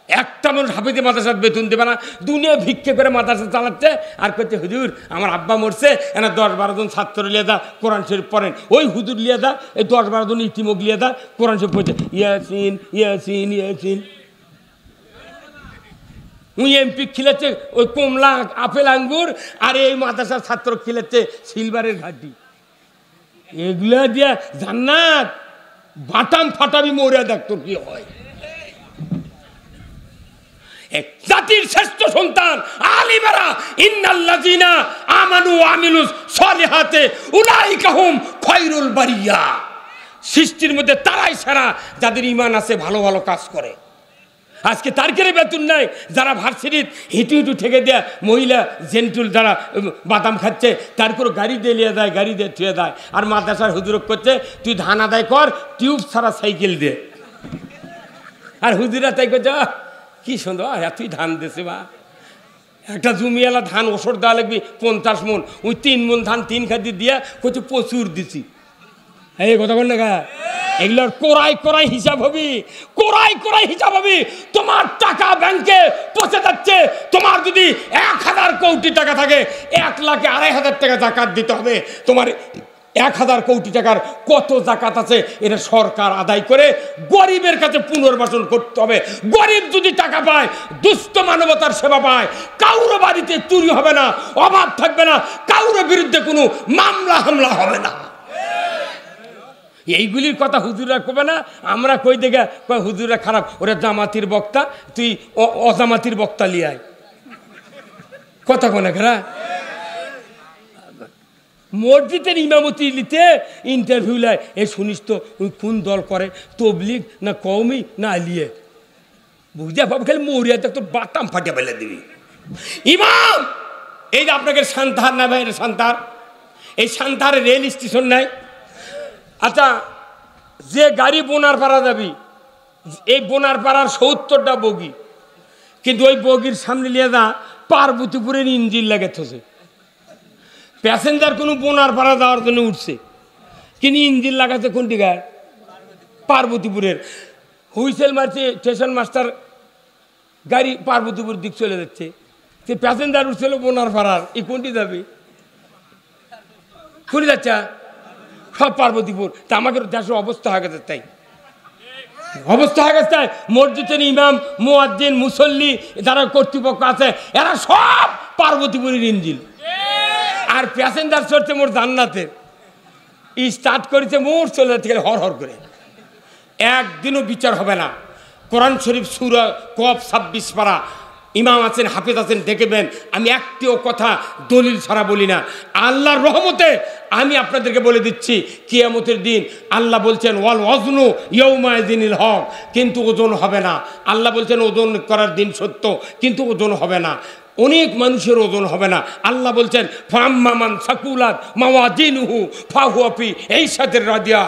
একটা মানুষ হাফিজি মাদ্রাসার বেতন দেবে না, দুনিয়া ভিক্ষে করে মাদ্রাসা চালাচ্ছে। আর করছে হুজুর আমার আব্বা মরছে, এনা 10-12 জন ছাত্র লিয়ে দা কোরআন শরীফ পড়েন, ওই হুজুর লিয়ে দা এই 10-12 জন ইতিমক লিয়ে দা কোরআন শরীফ পড়ছে, ইয়াসিন ইয়াসিন ইয়াসিন। উই এমপি খিলেছে ওই কমলা আপেল আঙ্গুর, আর এই মাদ্রাসার ছাত্র খিলেছে সিলভারের ঘাটি। এগুলা দিয়া জান্নাত বাটাম ফাটাবি মরিয়া দেখতো কি হয়। এক জাতির শ্রেষ্ঠ সন্তান আলিমেরা, ইন্নাল্লাযিনা আমানু ওয়া আমিলুস সলিহাতে উলাইকা হুম খায়রুল বারিয়া। সৃষ্টির মধ্যে তারাই সেরা যাদের ঈমান আছে, ভালো ভালো কাজ করে। আজকে তারকের বেতন নাই, যারা ভার্সিটির হিটু হিটু ঠেকে দেয় মহিলা জেন্টুল যারা বাদাম খাচ্ছে, তারপরে গাড়ি দিয়ে নিয়ে যায়, গাড়ি দিয়ে থুয়ে দেয়। আর মাদ্রাসার হুজুরক করছে তুই ধান আদায় কর, টিউব ছাড়া সাইকেল দে। আর হুজুরা তাই করছে কি সুন্দর তুই ধান দেছে বা একটা জমিওয়ালা ধান ওষুধ দেওয়া লাগবি 50 মন, ওই 3 মন ধান 3 খাদি দিয়া করছে প্রচুর দিছি। এই কথা বল না গা, এগুলোর কোরাই কোরাই হিসাব হবি, কোরাই কোরাই হিসাব হবি। তোমার টাকা ব্যাংকে পচে যাচ্ছে, তোমার যদি 1000 কোটি টাকা থাকে 1,02,500 টাকা জাকাত দিতে হবে। তোমার 1000 কোটি টাকার কত জাকাত আছে এটা সরকার আদায় করে গরিবের কাছে পুনর্বাসন করতে হবে। গরিব যদি টাকা পায়, দুস্থ মানবতার সেবা পায়, কাউরো বাড়িতে চুরি হবে না, অভাব থাকবে না, কাউরো বিরুদ্ধে কোনো মামলা হামলা হবে না। এইগুলির কথা হুজুররা কবে না, আমরা কই দেখে কয় হুজুররা খারাপ, ওরা জামাতির বক্তা, তুই অজামাতির বক্তা লিয়ায় কথা কোনে খেরা। মসজিদের ইমামতি নিতে ইন্টারভিউ লাই, এ শুনিস তো কোন দল করে, তবলিগ না কওমি না আলিয়ে, বুঝতে ভাব খালি মরিয়া তোর বাটাম ফাটিয়ে ফেলে দিবি। ইমাম এই যে আপনাকে সান্তাহার না ভাই, সান্তাহার, এই সান্তাহারে রেল স্টেশন নাই। আচ্ছা, যে গাড়ি বোনারপাড়া যাবি, এই বোনারপাড়ার 70টা বগি, কিন্তু ওই বগির সামনে নিয়ে যা পার্বতীপুরের ইঞ্জিন লেগেছে। প্যাসেঞ্জার কোনো বোনারপাড়া যাওয়ার জন্য উঠছে, কিন্তু ইঞ্জিন লাগাচ্ছে কোনটি গায়ে? পার্বতীপুরের। হুইসেল মারছে স্টেশন মাস্টার, গাড়ি পার্বতীপুর দিক চলে যাচ্ছে, সে প্যাসেঞ্জার উঠছিল বোনারপাড়ার, এই কোনটি যাবে? কোনটি যাচ্ছে? সব পার্বতীপুর। তা আমাদের দেশের অবস্থা হয়ে গেছে তাই, অবস্থা হয়ে গেছে তাই। মসজিদের ইমাম, মুয়াজ্জিন, মুসল্লি যারা কর্তৃপক্ষ আছে, এরা সব পার্বতীপুরের ইঞ্জিন। আর প্যাসেঞ্জার চড়ছে মোর জান্নাতের, স্টার্ট করেছে মোর চলে যাচ্ছে হর হর করে। একদিনও বিচার হবে না। কোরআন শরীফ সূরা কফ 26 পারা, ইমাম আছেন, হাফেজ আছেন, দেখবেন আমি একটিও কথা দলিল ছাড়া বলি না। আল্লাহর রহমতে আমি আপনাদেরকে বলে দিচ্ছি, কিয়ামতের দিন আল্লাহ বলছেন ওয়াল ওয়াজনু ইয়াউমাইযিনিল হক, কিন্তু ওজন হবে না। আল্লাহ বলছেন ওজন করার দিন সত্য, কিন্তু ওজন হবে না। অনেক মানুষের ওজন হবে না। আল্লাহ বলছেন ফাম্মামান সাকুলাত মাওয়াজিনুহু ফাহুয়া ফি আইশাতির রাদিয়া,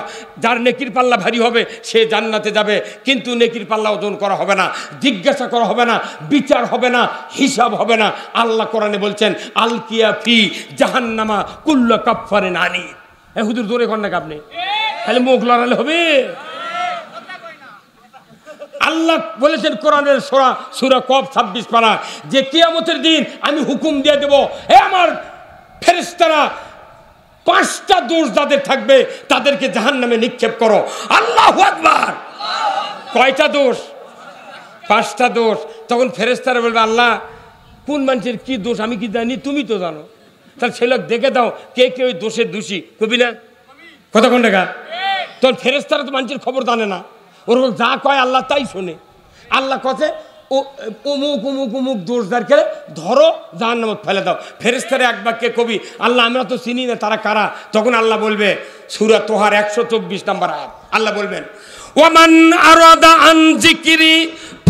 যার নেকির পাল্লা ভারী হবে সে জান্নাতে যাবে, কিন্তু নেকির পাল্লা ওজন করা হবে না, জিজ্ঞাসা করা হবে না, বিচার হবে না, হিসাব হবে না। আল্লাহ কোরআনে বলছেন আলকিয়া ফি জাহান্নামা কুল্লু কাফফারিন আনিদ। এ হুজুর জোরে কর না আপনি, খালি মুখ লড়ালে হবে? আল্লাহ বলেছেন কোরআনের সূরা কফ 26 পারা, যে কিয়ামতের দিন আমি হুকুম দিয়ে দেব, হে আমার ফেরেশতারা, 5টা দোষ যাদের থাকবে তাদেরকে জাহান্নামে নিক্ষেপ করো। আল্লাহু আকবার। কয়টা দোষ? 5টা দোষ। তখন ফেরেশতারা বলবে আল্লাহ কোন মানুষের কি দোষ আমি কি জানি, তুমি তো জানো, তাহলে সে লোক দেখে দাও কে কে ওই দোষের দোষী। কবি না কথা কোন টাকা? তখন ফেরেশতারা তো মানুষের খবর জানে না, ওরকম যা কয় আল্লাহ তাই শোনে। আল্লাহ কথা ও অমুক অমুক অমুক দোষদারকে ধরো জাহান্নামে ফেলে দাও। ফেরেশতারা এক বাক্যে কবি আল্লাহ আমরা তো চিনি না তারা কারা। তখন আল্লাহ বলবে সূরা তোহার 124 নম্বর আয়াত, আল্লাহ বলবেন ওয়ামান আরাদা আন যিকরি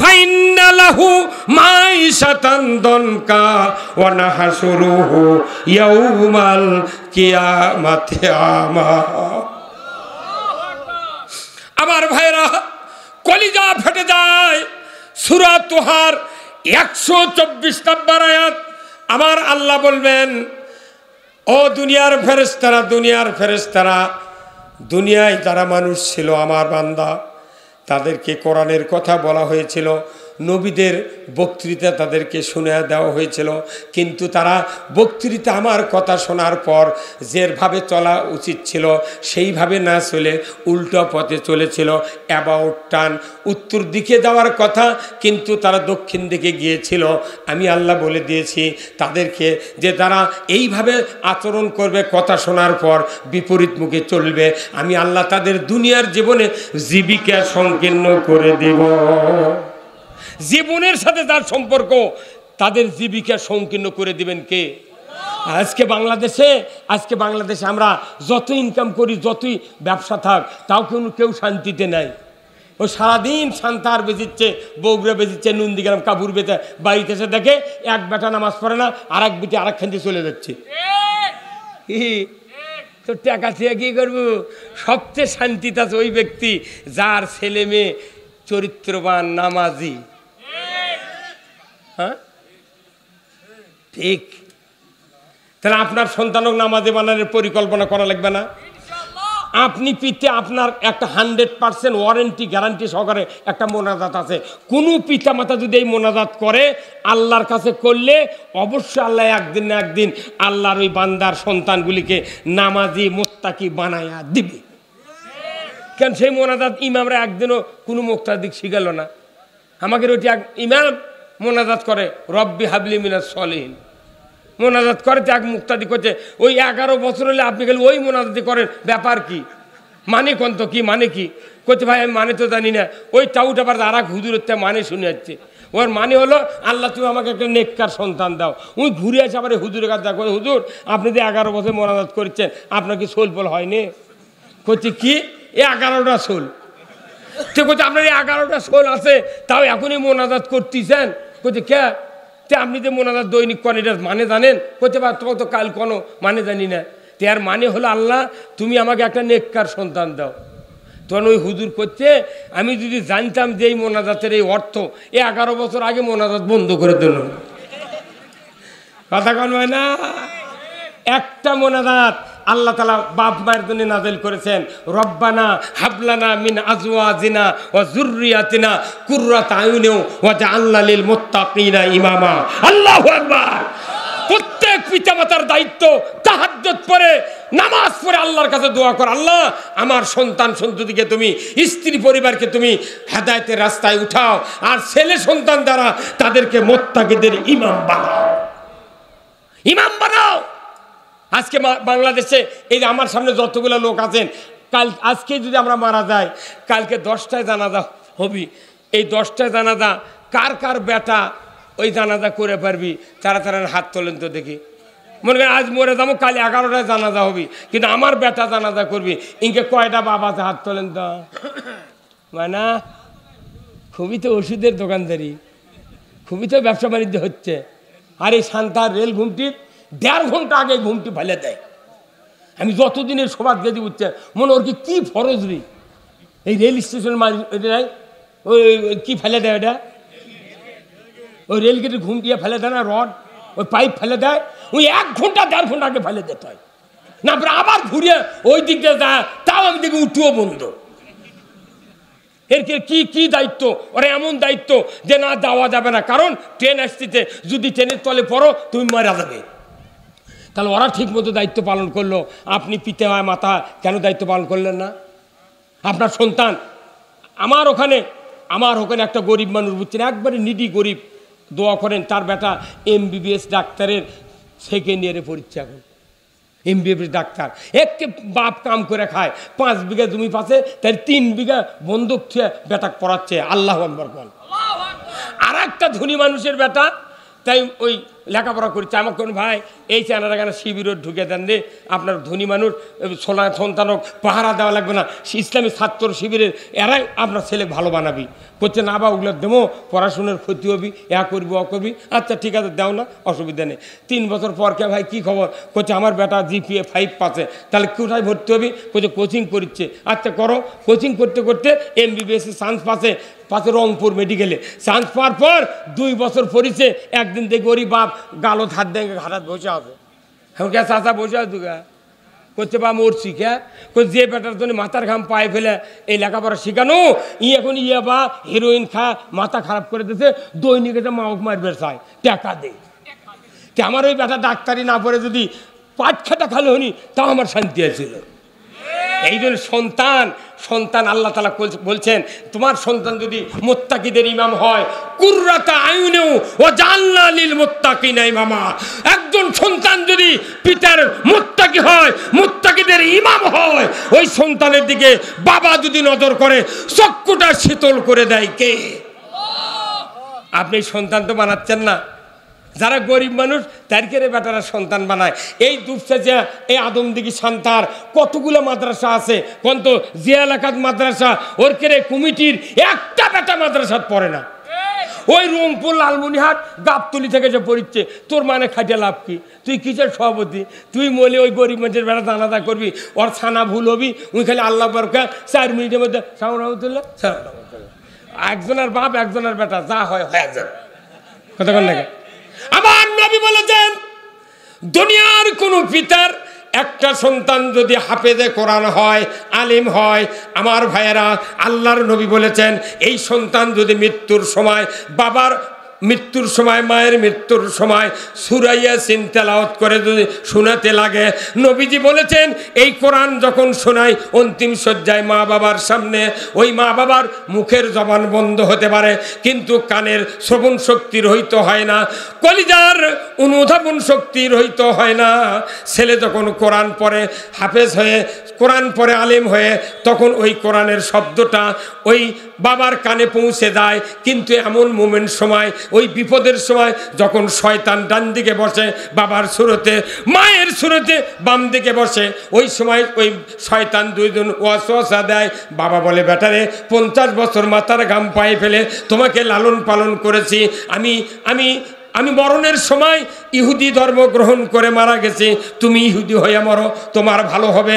ফাইন্না লাহু মাইশাতান দনকা ওয়া নাহশুরুহু ইয়াউমাল কিয়ামাতি আমা। আমার ভাইরা কলিজা ফেটে যায়। সূরা তোহার 124 নম্বর আয়াত, আমার আল্লাহ বলবেন ও দুনিয়ার ফেরেশতারা, দুনিয়ার ফেরেশতারা, দুনিয়ায় যারা মানুষ ছিল আমার বান্দা, তাদেরকে কোরআনের কথা বলা হয়েছিল, নবীদের বক্তৃতা তাদেরকে শুনে দেওয়া হয়েছিল, কিন্তু তারা বক্তৃতা আমার কথা শোনার পর যেভাবে চলা উচিত ছিল সেইভাবে না চলে উল্টো পথে চলেছিল। অ্যাবাউট টার্ন, উত্তর দিকে যাওয়ার কথা কিন্তু তারা দক্ষিণ দিকে গিয়েছিল। আমি আল্লাহ বলে দিয়েছি তাদেরকে যে তারা এইভাবে আচরণ করবে, কথা শোনার পর বিপরীত মুখে চলবে, আমি আল্লাহ তাদের দুনিয়ার জীবনে জীবিকা সংকীর্ণ করে দেব। জীবনের সাথে তার সম্পর্ক, তাদের জীবিকা সংকীর্ণ করে দিবেন কে? আজকে বাংলাদেশে আমরা যত ইনকাম করি, যতই ব্যবসা থাক, তাও কেউ শান্তিতে নাই। ও সারাদিন সান্তার বেজিচ্ছে, বৌগড়া বেজিচ্ছে, নন্দীগ্রাম কাপুর বেচে, বাড়িতে এসে দেখে এক বেটা নামাজ পড়ে না, আর এক বেটি আরেকখান দিয়ে চলে যাচ্ছে। তো টাকা থেকে কী করবো? সবচেয়ে শান্তিতে আছে ওই ব্যক্তি যার ছেলে মেয়ে চরিত্রবান, নামাজি। হ্যাঁ, ঠিক। তাহলে আপনার সন্তানক নামাজি বানানোর পরিকল্পনা করা লাগবে না? আপনি পিতে আপনার একটা 100% ওয়ারেন্টি গ্যারান্টি সহকারে একটা মোনাজাত আছে। কোনো পিতা মাতা যদি এই মোনাজাত করে, আল্লাহর কাছে করলে অবশ্যই আল্লাহ একদিন না একদিন আল্লাহর ওই বান্দার সন্তানগুলিকে নামাজি মোত্তাকি বানায়া দিবে। কেন সেই মোনাজাত ইমামরা একদিনও কোনো মুক্তাদিক শিখাল না। আমাকে ওইটি এক ইমাম মোনাজাত করে, রব্বি হাবলি মিনাস সলিহিন মোনাজাত করে, এক মুক্তাদি করছে। ওই 11 বছর হলে আপনি গেলে ওই মোনাজাতি করেন, ব্যাপার কি? মানে কোন তো কি মানে কি করছে? ভাই আমি মানে তো জানি না। ওই টাউটা পার আর এক হুজুরের মানে শুনে যাচ্ছে। ওর মানে হলো আল্লাহ তুমি আমাকে একটা নেককার সন্তান দাও। ওই ঘুরে আসে আবার হুজুরের কাছে দেখো, হুজুর আপনি যে 11 বছর মোনাজাত করছেন, আপনার কি সোল ফল হয়নি? করছে কি 11টা সোল? তো করছে আপনার 11টা সোল আছে, তাও এখনই মোনাজাত করতেছেন? করছে কে? আপনি যে মোনাজাত দৈনিক করেন এটার মানে জানেন? করতে পার তোমাকে তো কাল কোনো মানে জানি না। তো এর মানে হলো আল্লাহ তুমি আমাকে একটা নেককার সন্তান দাও। তখন ওই হুজুর করছে, আমি যদি জানতাম যে এই মোনাজাতের এই অর্থ, 11 বছর আগে মোনাজাত বন্ধ করে দিল। কথা কন হয় না? একটা মোনাজাত আল্লাহ তাআলা বাপ মায়ের জন্য নাযিল করেছেন, রব্বানা হাবলানা মিন আজওয়াজিনা ওয়া যুররিয়াতিনা কুররাতা আয়ুনিন ওয়াজআলনা লিল মুত্তাকিনা ইমামা। আল্লাহু আকবার। প্রত্যেক পিতামাতার দায়িত্ব তাহাজ্জুদ পড়ে, নামাজ পড়ে আল্লাহর কাছে দোয়া কর, আল্লাহ আমার সন্তান সন্ততিকে তুমি, স্ত্রী পরিবারকে তুমি হেদায়েতের রাস্তায় উঠাও, আর ছেলে সন্তান দ্বারা তাদেরকে মুত্তাকিদের ইমাম বানাও, ইমাম বানাও। আজকে বাংলাদেশে এই যে আমার সামনে যতগুলো লোক আছেন, আজকে যদি আমরা মারা যাই, কালকে 10টায় জানাজা হবি। এই 10টায় জানাজা কার কার বেটা ওই জানাজা করে পারবি? তারা হাত তোলেন তো দেখি। মনে করেন আজ মরে যাবো, কাল 11টায় জানাজা হবি, কিন্তু আমার বেটা জানাজা করবি। ইনকে কয়টা বাবা হাত তোলেন তো? মানে খুবই তো ওষুধের দোকানদারি, খুবই তো ব্যবসা বাণিজ্য হচ্ছে। আর এই সান্তার রেল ঘুমটি 1.5 ঘন্টা আগে ঘুমটি ফেলে দেয়। আমি যতদিনের সবাদ গেদি উঠছে মনে ওর কি ফরজরি এই রেল স্টেশন নাই, ওই কি ফেলে দেয় ওটা, ওই রেল গেটের ঘুম দিয়ে ফেলে দেয় না, রড ওই পাইপ ফেলে দেয়, ওই 1 ঘন্টা 1.5 ঘন্টা আগে ফেলে দিতে হয় না, আবার ঘুরিয়ে ওই দিকটা যায়, তাও আমি দেখি উঠেও বন্ধ। এর কি দায়িত্ব? ওরা এমন দায়িত্ব যে না যাওয়া যাবে না, কারণ ট্রেন আসতেছে, যদি ট্রেনের তলে পড়ো তুমি মারা যাবে। তাহলে ওরা ঠিক মতো দায়িত্ব পালন করলো, আপনি পিতা মাতা কেন দায়িত্ব পালন করলেন না? আপনার সন্তান আমার ওখানে একটা গরিব মানুষ, বুঝছেন, একবারে নিডি গরিব, দোয়া করেন তার বেটা MBBS ডাক্তারের 2nd ইয়ারে পড়ছে এখন, MBBS ডাক্তার। একে বাপ কাম করে খায়, 5 বিঘা জমি পাচ্ছে, তাই 3 বিঘা বন্দুক ছুঁয়ে বেটা পড়াচ্ছে। আল্লাহু আকবার বল। আর একটা ধনী মানুষের বেটা তাই ওই লেখাপড়া করছে, আমাকে কোন ভাই এই চ্যানেল এখানে শিবিরও ঢুকে দেন রে, আপনার ধনী মানুষ সন্তানক পাহারা দেওয়া লাগবে না, ইসলামী ছাত্র শিবিরের এরাই আপনার ছেলে ভালো বানাবি। করছে না বা ওগুলো দেবো, পড়াশোনার ক্ষতি হবি, করবি করবি। আচ্ছা ঠিক আছে দাও না, অসুবিধা নেই। 3 বছর পর কে ভাই কী খবর? করছে আমার বেটা GPA 5 পাচ্ছে। তাহলে কোথায় ভর্তি হবি? করছে কোচিং করছে। আচ্ছা করো। কোচিং করতে করতে MBBS চান্স পাচ্ছে রংপুর মেডিকেলে। চান্স পাওয়ার পর 2 বছর পড়িছে, একদিন দেখি ওরই বাপ গালো হাত দেখে ঘাটাত বসে আছে। এখন কে চাচা বসে আছে, করছে বা মরছি কে যে বেটার জন্য মাথার ঘাম পায়ে ফেলে এই লেখাপড়া শেখানো এখন বা হিরোইন খা মাথা খারাপ করে দিতেছে, দৈনিক এটা মাওক মারবে চায় টাকা দে। আমার ওই বেটা ডাক্তারি না পড়ে যদি পাট খাটা খালো হনি তাও আমার শান্তি হয়েছিল। এই জন্য সন্তান আল্লাহ তাআলা বলছেন তোমার সন্তান যদি মুত্তাকিদের ইমাম হয়, কুররাতা আয়ুনেও ও জান্নাহ লিল মুত্তাকিনা ইমামা, একজন সন্তান যদি পিতার মুত্তাকি হয়, মুত্তাকিদের ইমাম হয়, ওই সন্তানের দিকে বাবা যদি নজর করে চক্ষুটা শীতল করে দেয় কে? আপনি সন্তান তো বানাচ্ছেন না, যারা গরিব মানুষ তারকেরে বেটারা সন্তান বানায়। এই দুপচাচা এই আদমদিঘি সান্তার কতগুলো মাদ্রাসা আছে কোন তো, জিয়া এলাকাত মাদ্রাসা ওর কেরে কমিটির একটা বেটা মাদ্রাসাত পড়ে না। ওই রংপুর লালমনিহাট গাবতলি থেকে যে পড়িচ্ছে, তোর মানে খাইতে লাভ কি? তুই কিসের সভাপতি? তুই মলে ওই গরিব মানুষের বেটা দানাদা করবি, ওর ছানা ভুল হবি, ওই খালি আল্লাহ বরকা 4 মিনিটের মধ্যে সামরাহতুল্লাহ একজনের বাপ একজনের বেটা যা হয় হয়ে যায়। কথা কন নাকি? আমার নবী বলেছেন দুনিয়ার কোন পিতার একটা সন্তান যদি হাফেজে কোরআন হয়, আলিম হয়, আমার ভাইয়েরা আল্লাহর নবী বলেছেন এই সন্তান যদি মৃত্যুর সময় বাবার মৃত্যুর সময় মায়ের মৃত্যুর সময় সূরা ইয়াসিন তেলাওয়াত করে যদি শোনাতে লাগে, নবীজি বলেছেন এই কোরআন যখন শোনায় অন্তিম শয্যায় মা বাবার সামনে, ওই মা বাবার মুখের জবান বন্ধ হতে পারে কিন্তু কানের শ্রবণ শক্তি রহিত হয় না, কলিজার অনুধাবন শক্তি রহিত হয় না। ছেলে যখন কোরআন পড়ে হাফেজ হয়ে, কোরআন পড়ে আলেম হয়ে, তখন ওই কোরআনের শব্দটা ওই বাবার কানে পৌঁছে যায়। কিন্তু এমন মোমেন্ট সময়, ওই বিপদের সময় যখন শয়তান ডান দিকে বসে বাবার সুরতে, মায়ের সুরতে বাম দিকে বসে, ওই সময় ওই শয়তান দুইজন ওয়াসওয়াসা দেয়। বাবা বলে বেটারে 50 বছর মাথার ঘাম পায়ে ফেলে তোমাকে লালন পালন করেছি, আমি মরণের সময় ইহুদি ধর্ম গ্রহণ করে মারা গেছি, তুমি ইহুদি হয়ে মরো, তোমার ভালো হবে।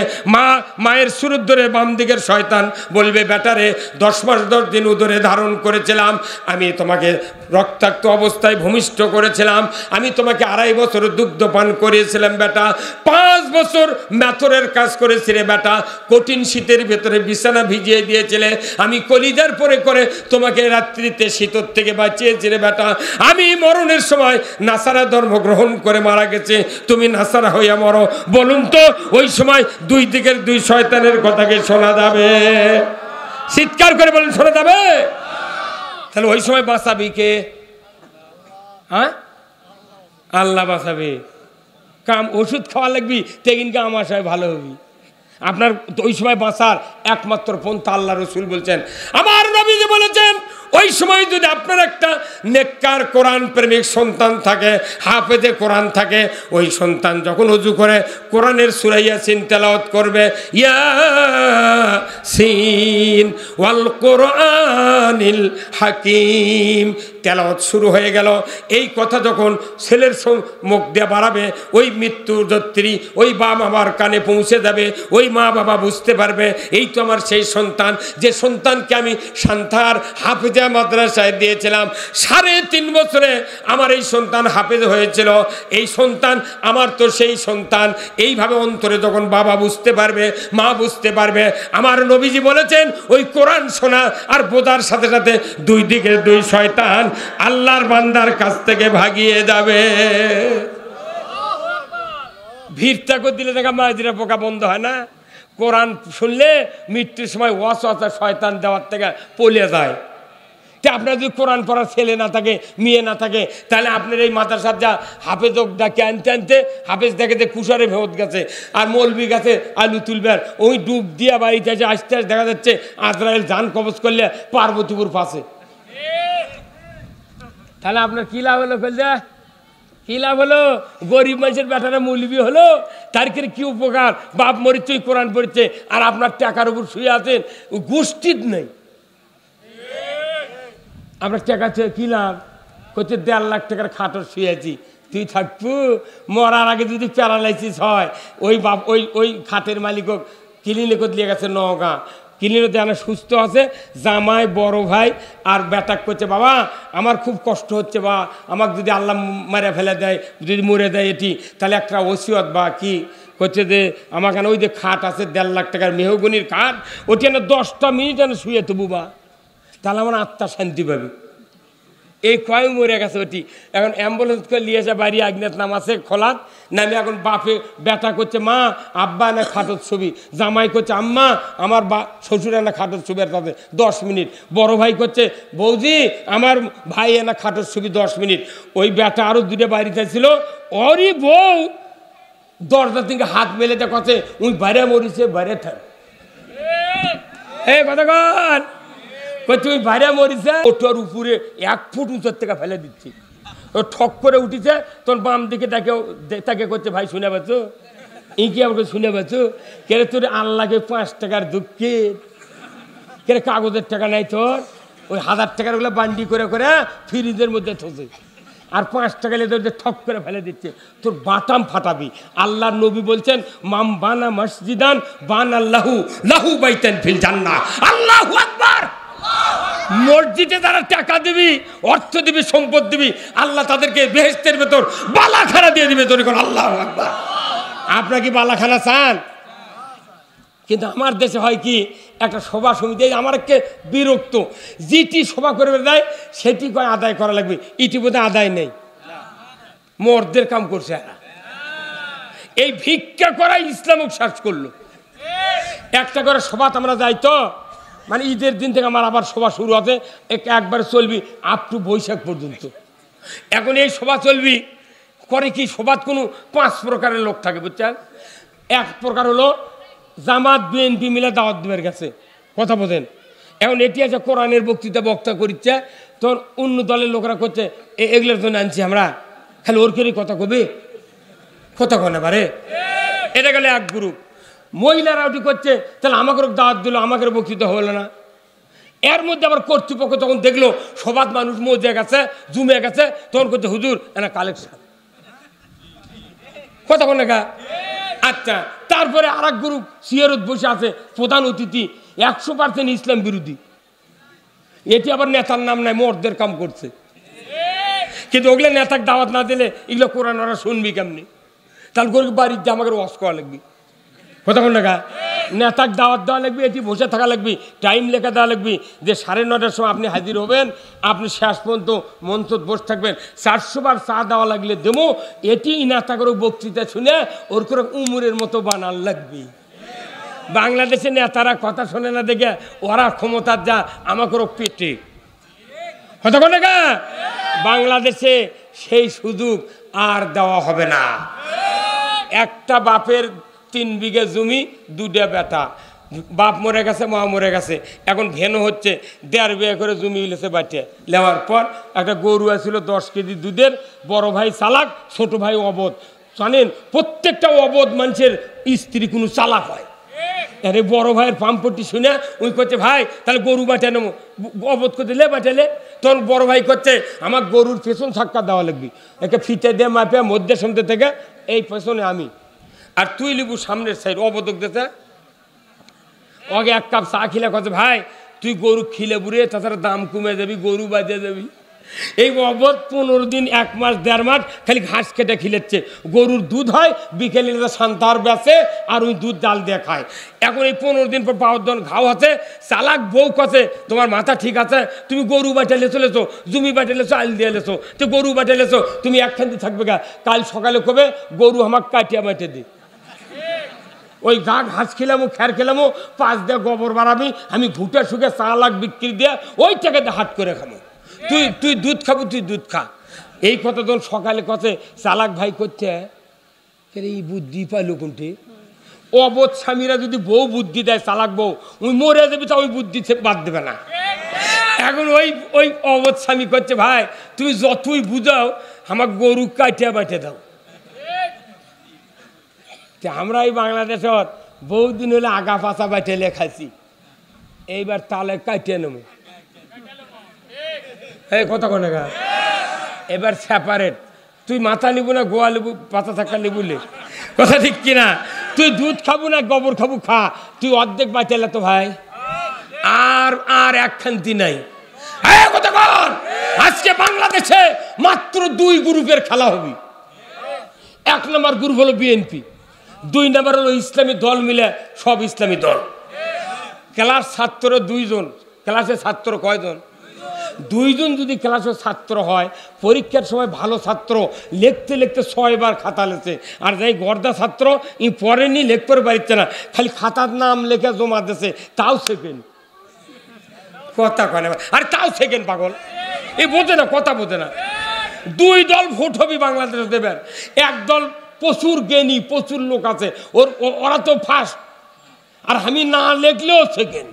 মায়ের সুরত ধরে বাম দিকের শয়তান বলবে বেটারে 10 মাস 10 দিন উদরে ধারণ করেছিলাম, আমি তোমাকে রক্তাক্ত অবস্থায় ভূমিষ্ঠ করেছিলাম, আমি তোমাকে 2.5 বছর দুগ্ধ পান করিয়েছিলাম বেটা, 5 বছর মেথরের কাজ করেছিলে বেটা, কঠিন শীতের ভেতরে বিছানা ভিজিয়ে দিয়েছিলে, আমি কলিজার পরে করে তোমাকে রাত্রিতে শীতর থেকে বাঁচিয়েছিলে বেটা, আমি মরণের সময় নাসারা ধর্ম গ্রহণ করে মারা গেছে, তুমি নাসারা হইয়া মরো। বলুন তো ওই সময় দুই দিকের দুই শয়তানের কথাকে শোনা যাবে? চিৎকার করে বলেন শোনা যাবে? তাহলে ওই সময় বাঁচাবি কে? হ্যাঁ, আল্লাহ বাঁচাবে। কাম ওষুধ খাওয়া লাগবি তেগিনকে আমার সাথে ভালো হবি। আপনার ওই সময় বাঁচার একমাত্র পন্থা আল্লাহ রসুল বলছেন, আমার নবীজি বলেছেন ওই সময় যদি আপনার একটা নেককার কোরআন প্রেমিক সন্তান থাকে, হাফেজে কোরআন থাকে, ওই সন্তান যখন ওযু করে কোরআনের সূরা ইয়াসিন তেলাওয়াত করবে, ইয়াসিন ওয়াল কোরআনিল হাকিম, তেলাওয়াত শুরু হয়ে গেল। এই কথা যখন ছেলের মুখ দিয়ে বাড়াবে, ওই মৃত্যুর যাত্রী ওই বাবার কানে পৌঁছে যাবে, ওই মা বাবা বুঝতে পারবে এই তো আমার সেই সন্তান, যে সন্তানকে আমি সান্তার হাফেজা মাদ্রাসায় দিয়েছিলাম, 3.5 বছরে আমার এই সন্তান হাফেজ হয়েছিল, এই সন্তান আমার তো সেই সন্তান। এইভাবে অন্তরে যখন বাবা বুঝতে পারবে, মা বুঝতে পারবে, আমার নবীজি বলেছেন ওই কোরআন শোনা আর বোঝার সাথে সাথে দুই দিকের দুই শয়তান আল্লাহর বান্দার কাছ থেকে ভাগিয়ে যাবে। ভিড়টা করে দিলে দেখা মাঝিরা পোকা বন্ধ হয় না? কোরআন শুনলে মৃত্যুর সময় ওয়াসওয়াসা শয়তান দেওয়ার থেকে পলিয়ে যায়। আপনার যদি কোরআন পড়ার ছেলে না থাকে, মেয়ে না থাকে, তাহলে আপনার এই মাদ্রাসার যা হাফেজ ডাকে আনতে আনতে হাফেজ দেখে যে কুশারে ভেত গেছে আর মৌলবি গাছে আলু তুলবেন, ওই ডুব দিয়া বাড়িতে আছে, আস্তে আস্তে দেখা যাচ্ছে আজরাইল জান কবজ করলে পার্বতীপুর পাশে। তাহলে আপনার কী লাভ হলো? ফেলছে কী লাভ হলো? গরিব মানুষের বেটারা মৌলবি হলো, তার কি উপকার? বাপ মরিচ্ছে কোরআন পড়ছে আর আপনার টাকার উপর শুয়ে আছেন, গোষ্ঠীর নেই। আপনার টাকা কী লাভ? করছে 1.5 লাখ টাকার খাটো শুয়েছি, তুই থাকবো, মরার আগে যদি প্যারালাইসিস হয়, ওই বাপ ওই খাটের মালিকও ক্লিনিক দিয়ে গেছে নওগাঁ, ক্লিনিকে আনা সুস্থ আছে, জামাই বড় ভাই আর বেটাক করছে বাবা আমার খুব কষ্ট হচ্ছে, বা আমাকে যদি আল্লাহ মারে ফেলে দেয়, যদি মরে দেয় এটি, তাহলে একটা ওসিয়ত বা কি হচ্ছে যে আমাকে ওই যে খাট আছে 1.5 লাখ টাকার মেহগনির খাট, ওটি না 10টা মিনিট এনে শুয়ে তো বুবা, তাহলে আমার আত্মা শান্তি পাবে। এই কয় মরে গেছে ওটি, এখন অ্যাম্বুলেন্স করে নিয়ে যা বাড়ি আগনাথ নামাছে খোলাত নামে, এখন বাপে বেটা করছে মা আব্বা না খাটোর ছবি, জামাই করছে আম্মা আমার শ্বশুর এনা খাটোর ছবি, আর তাদের 10 মিনিট, বড় ভাই করছে বৌদি আমার ভাই এনা খাটোর ছবি 10 মিনিট। ওই বেটা আরও 2টা বাড়িতে ছিল, ওরই বউ দরজা থেকে হাত মেলে দেখছে ওই বাইরে মরিছে, বাইরে থাক এই কথা কন তুমি বাইরে মরিছে, ওটার উপরে 1 ফুট উঁচার থেকে ফেলে দিচ্ছি, ও ঠক করে উঠিছে, তোর বাম দিকে তাকে করছে ভাই শুনে পাচ্ছো, ই কি আমাকে শুনে পাচ্ছো, কেরে তোর আল্লাহকে 5 টাকার দুঃখের, কেরে কাগজের টাকা নাই তোর, ওই 1000 টাকার ওগুলো বান্ডি করে করে ফ্রিজের মধ্যে থসে, আর 5 টাকা নিয়ে তোর ঠক করে ফেলে দিচ্ছে, তোর বাটাম ফাটাবি। আল্লাহর নবী বলছেন মাম বানা মসজিদান বানা লাহু লাহু বাইতান ফিল জান্নাহ, আল্লাহু আকবার। মসজিদে যারা টাকা দিবি, অর্থ দিবি, সম্পদ দিবি, আল্লাহ তাদেরকে বেহেশতের ভেতর বালাখানা দিয়ে দিবে। তোর আল্লাহু আকবার। আপনারা কি বালাখানা চান? কিন্তু আমার দেশে হয় কি, একটা সভা সমিতি আমারকে বিরক্ত, যেটি সভা করে দেয় সেটি কয় আদায় করা লাগবে, ইতিমধ্যে আদায় নেই, মর্দের কাম করছে এরা। এই ভিক্ষা করা ইসলামক সার্চ করলো। একটা করে সভা আমরা যাই তো, মানে ঈদের দিন থেকে আমার আবার সভা শুরু আছে, একবারে চলবি আপ টু বৈশাখ পর্যন্ত। এখন এই সভা চলবি করে কি, সভাত কোনো 5 প্রকারের লোক থাকে বুঝছেন। এক প্রকার হলো জামাত বিএনপি মিলে দাওয়াত দেবের গেছে, কথা বোঝেন। এখন এটি আছে কোরআনের বক্তা করিচ্ছে, তোর অন্য দলের লোকরা করছে এগুলোর জন্য আনছি আমরা, খালি ওর কেরই কথা কবি, কথা কনে পারে। এটা গেলে এক গ্রুপ। মহিলারা ওটি করছে, তাহলে আমাকেও দাওয়াত দিল, আমাকে বক্তৃতা হলো না। এর মধ্যে আবার কর্তৃপক্ষ তখন দেখলো সবাদ মানুষ মজে গেছে, জুমে গেছে, তখন করছে হুজুর এনা কালেকশন, কথা কনে গা। আচ্ছা, তারপরে আর এক গ্রুপ সিয়ারত বসে আছে, প্রধান অতিথি 100% ইসলাম বিরোধী, এটি আবার নেতার নাম নাই, মর্দের কাম করছে। কিন্তু ওগুলো নেতাকে দাওয়াত না দিলে এগুলো কোরআন ওরা শুনবি কেমনি, তাহলে করে বাড়িতে আমাকে ওয়াশ করা লাগবে, কথা কোন টাকা নেতাকে দাওয়াত দেওয়া লাগবে, এটি বসে থাকা লাগবে, টাইম লেখা দেওয়া লাগবে যে 9:30টার সময় আপনি হাজির হবেন, আপনি শেষ পর্যন্ত মঞ্চত বসে থাকবেন, 400 বার চা দেওয়া লাগলে দেবো, এটি নেতা করে বক্তৃতা শুনে ওর করে উমরের মতো বানান লাগবে। বাংলাদেশে নেতারা কথা শোনে না দেখে ওরা ক্ষমতার যা আমাকেও পেটে, কথা কোন টাকা। বাংলাদেশে সেই সুযোগ আর দেওয়া হবে না। একটা বাপের 3 বিঘা জমি, 2টা বেটা, বাপ মরে গেছে, মা মরে গেছে, এখন ভেনো হচ্ছে, 1.5 বিঘা করে জমি ইলেছে বাটে নেওয়ার পর একটা গরু আছিল 10 কেজি দুধের, বড় ভাই চালাক, ছোট ভাই অবধ। জানেন প্রত্যেকটা অবধ মানুষের স্ত্রী কোনো চালাক হয়। আরে বড় ভাইয়ের পাম্পটি শুনে ওই করছে ভাই তাহলে গরু বাটে নেবো, অবধ করতে লে বাটালে, তখন বড় ভাই করছে আমার গরুর পেছন ছাক্কা দেওয়া লাগবে, একে ফিতে দিয়ে মাপে মধ্যে সন্ধ্যে থেকে এই পেছনে আমি, আর তুই লিবু সামনের সাইড, অবদক দিতে ওকে 1 কাপ চা খিলে কথা ভাই তুই গরু খিলে বুড়ে, তাছাড়া দাম কমে যাবি, গরু বাজে যাবি। এই অবধ 15 দিন 1 মাস 1.5 মাস খালি ঘাস কেটে খিলেচ্ছে, গরুর দুধ হয়, বিকেলে সান্তার বেচে আর ওই দুধ ডাল দিয়ে খায়। এখন এই 15 দিন পর পাওয়ার দন ঘাও আছে, চালাক বউ কাছে তোমার মাথা ঠিক আছে, তুমি গরু বাটালে চলেছো, জমি বাটালে আইল দিয়ে লেছো, তো গরু বাটালেছো, তুমি একখান থাকবে গা, কাল সকালে কবে গরু আমাকে কাটিয়া মাইটে দি, ওই গা ঘাস খেলামো, খ্যার খেলামো, 5 দিয়ে গোবর বাড়াবি, আমি ঘুটে শুকে 4 লাখ বিক্রি দিয়ে ওই টাকাতে হাট করে খাবো, তুই দুধ খাবো, তুই দুধ খা। এই কথা যখন সকালে কথা চালাক ভাই করছে, এই বুদ্ধি পাইলো কোনটি, অবধ স্বামীরা যদি বউ বুদ্ধি দেয়, চালাক বউ ওই মরে যাবি, তা ওই বুদ্ধি বাদ দেবে না। এখন ওই অবধ স্বামী করছে ভাই তুমি যতই বুঝাও আমার গরু কাটিয়া বাটে দাও। আমরা এই বাংলাদেশত বহুদিন হলে আগা পাশা বাইটেলে খাইছি, এইবার তালে কাটিয়ে নেব, এই কথা কোনে গা, এবার সেপারেট, তুই মাথা নিবু না গোয়া লেবু, পাতা থাকা লেবুলে, কথা ঠিক কিনা, তুই দুধ খাবো না গোবর খাবো, খা, তুই অর্ধেক বাইটেলে তো ভাই আর একখান্তি নাই। কথা কর, আজকে বাংলাদেশে মাত্র 2 গ্রুপের খেলা হবে। 1 নম্বর গ্রুপ হলো বিএনপি, 2 নম্বর হলো ইসলামী দল মিলে সব ইসলামী দল। ক্লাস ছাত্র 2 জন, ক্লাসে ছাত্র কয়জন? 2 জন যদি ক্লাসের ছাত্র হয়, পরীক্ষার সময় ভালো ছাত্র লিখতে লিখতে 6 বার খাতা লেছে, আর যাই গর্দা ছাত্র ই পড়েনি, লিখতে পারছে না, খালি খাতার নাম লেখে জমা দিয়েছে, তাও সেকেন্ড। কথা কয় না, আর তাও সেকেন্ড পাগল, এই বোঝে না, কথা বোঝে না। 2 দল ভোট হবে বাংলাদেশে দেবেন, এক দল প্রচুর জ্ঞানী, প্রচুর লোক আছে, ওরা তো ফার্স্ট, আর আমি না লিখলেও সেকেন্ড।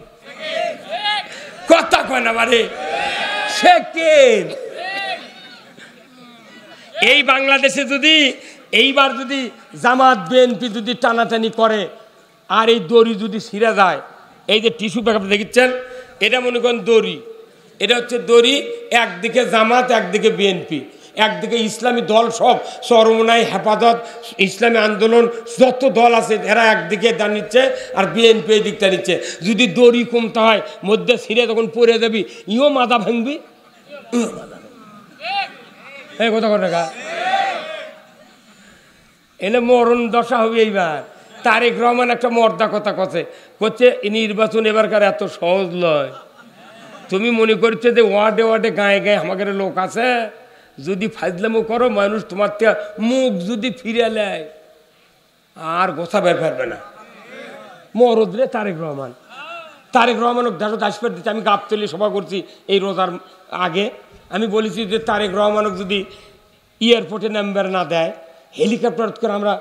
কথা কয় না বারে, সেকেন্ড। এই বাংলাদেশে যদি এইবার যদি জামাত বিএনপি যদি টানাটানি করে, আর এই দড়ি যদি ছিঁড়ে যায়, এই যে টিস্যু পেপার দেখছেন, এটা মনে করেন দড়ি, এটা হচ্ছে দড়ি, একদিকে জামাত, একদিকে বিএনপি, একদিকে ইসলামী দল সব, চরমনাই, হেফাজত, ইসলামী আন্দোলন, যত দল আছে এরা একদিকে দাঁড়িয়েছে, আর বিএনপি এই দিকটা নিচ্ছে। যদি দড়ি কমতে হয়, মধ্যে ছিঁড়ে তখন পড়ে যাবি, ইও মাথা ভাঙবি, এই কথা কথা এলে মরণ দশা হবে। এইবার তারেক রহমান একটা মর্দা কথা করছে, নির্বাচন এবারকার এত সহজ নয়। তুমি মনে করছো যে ওয়ার্ডে ওয়ার্ডে গায়ে গায়ে আমাদের লোক আছে, যদি ফাজলামো করো মানুষ তোমার থেকে মুখ যদি ফিরে নেয় আর গোছা বের ফেলবে না। মরদ রে তারেক রহমান, তারেক রহমান দেশত আসবার দিচ্ছে। আমি গাবতলি সভা করছি এই রোজার আগে, আমি বলেছি যে তারেক রহমানক যদি এয়ারপোর্টে নাম্বার না দেয়, হেলিকপ্টার করে আমরা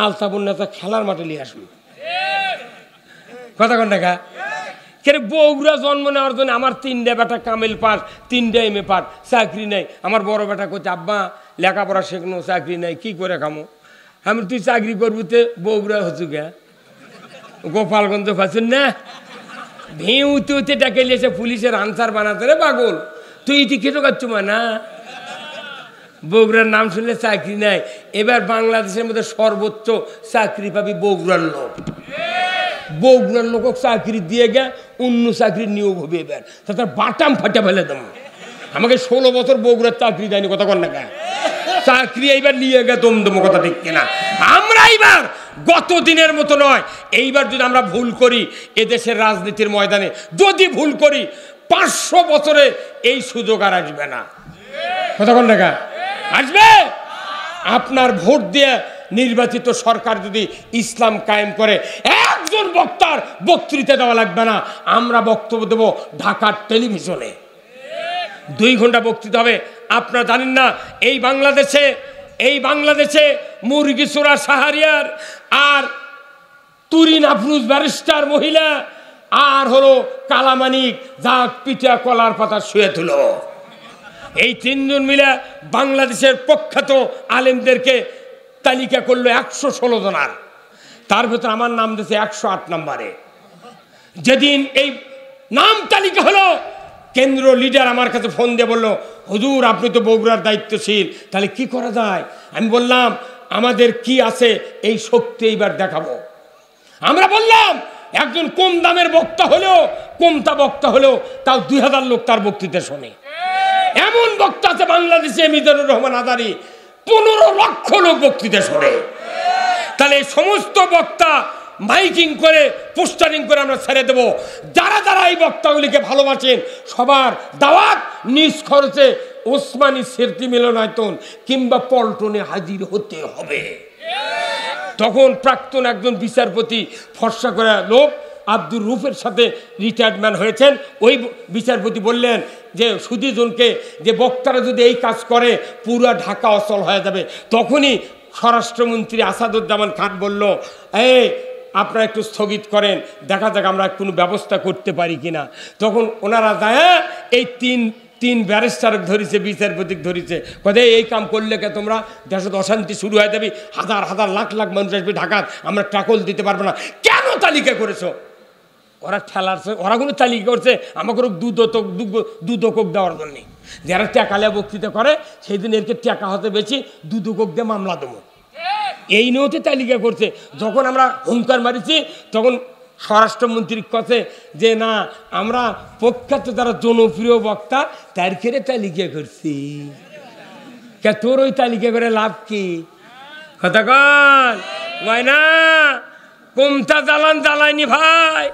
আলতাবন্যাতে খেলার মাঠে নিয়ে আসবো। কথা কন দেখা কে বউরা জন্ম নেওয়ার জন্য আমার 3টে বেটা কামেল পাস, 3টে এমএ পাস, চাকরি নেই। আমার বড় বেটা করছে, আব্বা লেখাপড়া শেখনো, চাকরি নেই, কি করে খামো? আমি তুই চাকরি করবি তে বউরা হচ্ছু গে, গোপালগঞ্জ পাচ্ছেন না, ভিউতে উঠে ডেকে নিয়েছে পুলিশের আনসার বানাতে, রে পাগল তুই ইটি খেতে পারছো না। বগুড়ার নাম শুনলে চাকরি নেই। এবার বাংলাদেশের মধ্যে সর্বোচ্চ চাকরি পাবি বগুড়ার লোক। বগুড়ার লোক চাকরি দিয়ে গে অন্য চাকরি নিয়োগ হবে, এবার তার বাটাম ফাটা ফেলে দেবো। আমাকে 16 বছর বগুড়ার চাকরি দেয়নি, কথা কন না কে, চাকরি এইবার নিয়ে গে দমদম, কথা ঠিক কিনা? আমরা এইবার গত দিনের মতো নয়, এইবার যদি আমরা ভুল করি এদেশের রাজনীতির ময়দানে, যদি ভুল করি 500 বছরে এই সুযোগ আর আসবে না। কথা কন না কে, আসবে? আপনার ভোট দিয়ে নির্বাচিত সরকার যদি ইসলাম কায়েম করে, একজন বক্তার বক্তৃতা দেওয়া লাগবে না, আমরা বক্তব্য দেব ঢাকার টেলিভিশনে, 2 ঘন্টা বক্তৃতা হবে। আপনারা জানেন না এই বাংলাদেশে মুরগি চোরা শাহরিয়ার, আর তুরিন আফরুজ ব্যারিস্টার মহিলা, আর হলো কালামানিক যা পিঠা কলার পাতা শুয়ে তুলো, এই 3 জন মিলে বাংলাদেশের প্রখ্যাত আলেমদেরকে তালিকা করলো 116 জনার, তার ভেতর আমার নাম দিয়েছে 108 নম্বরে। যেদিন এই নাম তালিকা হলো, কেন্দ্র লিডার আমার কাছে ফোন দিয়ে বললো, হুজুর আপনি তো বগুড়ার দায়িত্বশীল, তাহলে কি করা যায়? আমি বললাম আমাদের কি আছে এই শক্তি এইবার দেখাবো। আমরা বললাম একজন কম দামের বক্তা হলেও, কমতা বক্তা হলেও তাও 2000 লোক তার বক্তৃতা শোনে। এমন বক্তা আছে বাংলাদেশে, মিজানুর রহমান আজারি, 15 লক্ষ লোক বক্তৃতা শোনে। তাহলে এই সমস্ত বক্তা মাইকিং করে, পোস্টারিং করে আমরা ছেড়ে দেব। যারা যারা এই বক্তাগুলিকে ভালোবাসেন সবার দাওয়াত নিজ খরচে ওসমানী স্মৃতি মিলনায়তন কিংবা পল্টনে হাজির হতে হবে। তখন প্রাক্তন একজন বিচারপতি, ফর্সা করে লোক, আব্দুর রুফের সাথে রিটায়ারমেন্ট হয়েছেন, ওই বিচারপতি বললেন যে সুদীজনকে যে বক্তারা যদি এই কাজ করে পুরো ঢাকা অচল হয়ে যাবে। তখনই স্বরাষ্ট্রমন্ত্রী আসাদুজ্জামান খান বলল, আপনারা একটু স্থগিত করেন, দেখা যাক আমরা কোনো ব্যবস্থা করতে পারি কিনা। তখন ওনারা যায় এই তিন ব্যারিস্টার ধরেছে, বিচারপতি ধরেছে, কোথায় এই কাম করলে কে তোমরা দেশত অশান্তি শুরু হয়ে যাবে, হাজার হাজার লাখ লাখ মানুষ আসবে ঢাকার, আমরা টাকল দিতে পারবো না। কেন তালিকা করেছো? ওরা ঠেলারছে, ওরা কোনো তালিকা করছে আমাকে দুদকক দেওয়ার জন্য। যারা টেকালে বক্তৃতা করে সেই দিন এরকে টেকা হতে বেশি, দুদকক দিয়ে মামলা দেবো, এই নিয়েতে তালিকা করছে। যখন আমরা হুঙ্কার মারিছি তখন স্বরাষ্ট্রমন্ত্রীর কাছে যে না, আমরা প্রখ্যাত যারা জনপ্রিয় বক্তা তার খেয়ে তালিকা করছি, কে তোর ওই তালিকা করে লাভ কি? কথা কন, ময়না কোমটা জ্বালান জ্বালায়নি ভাই,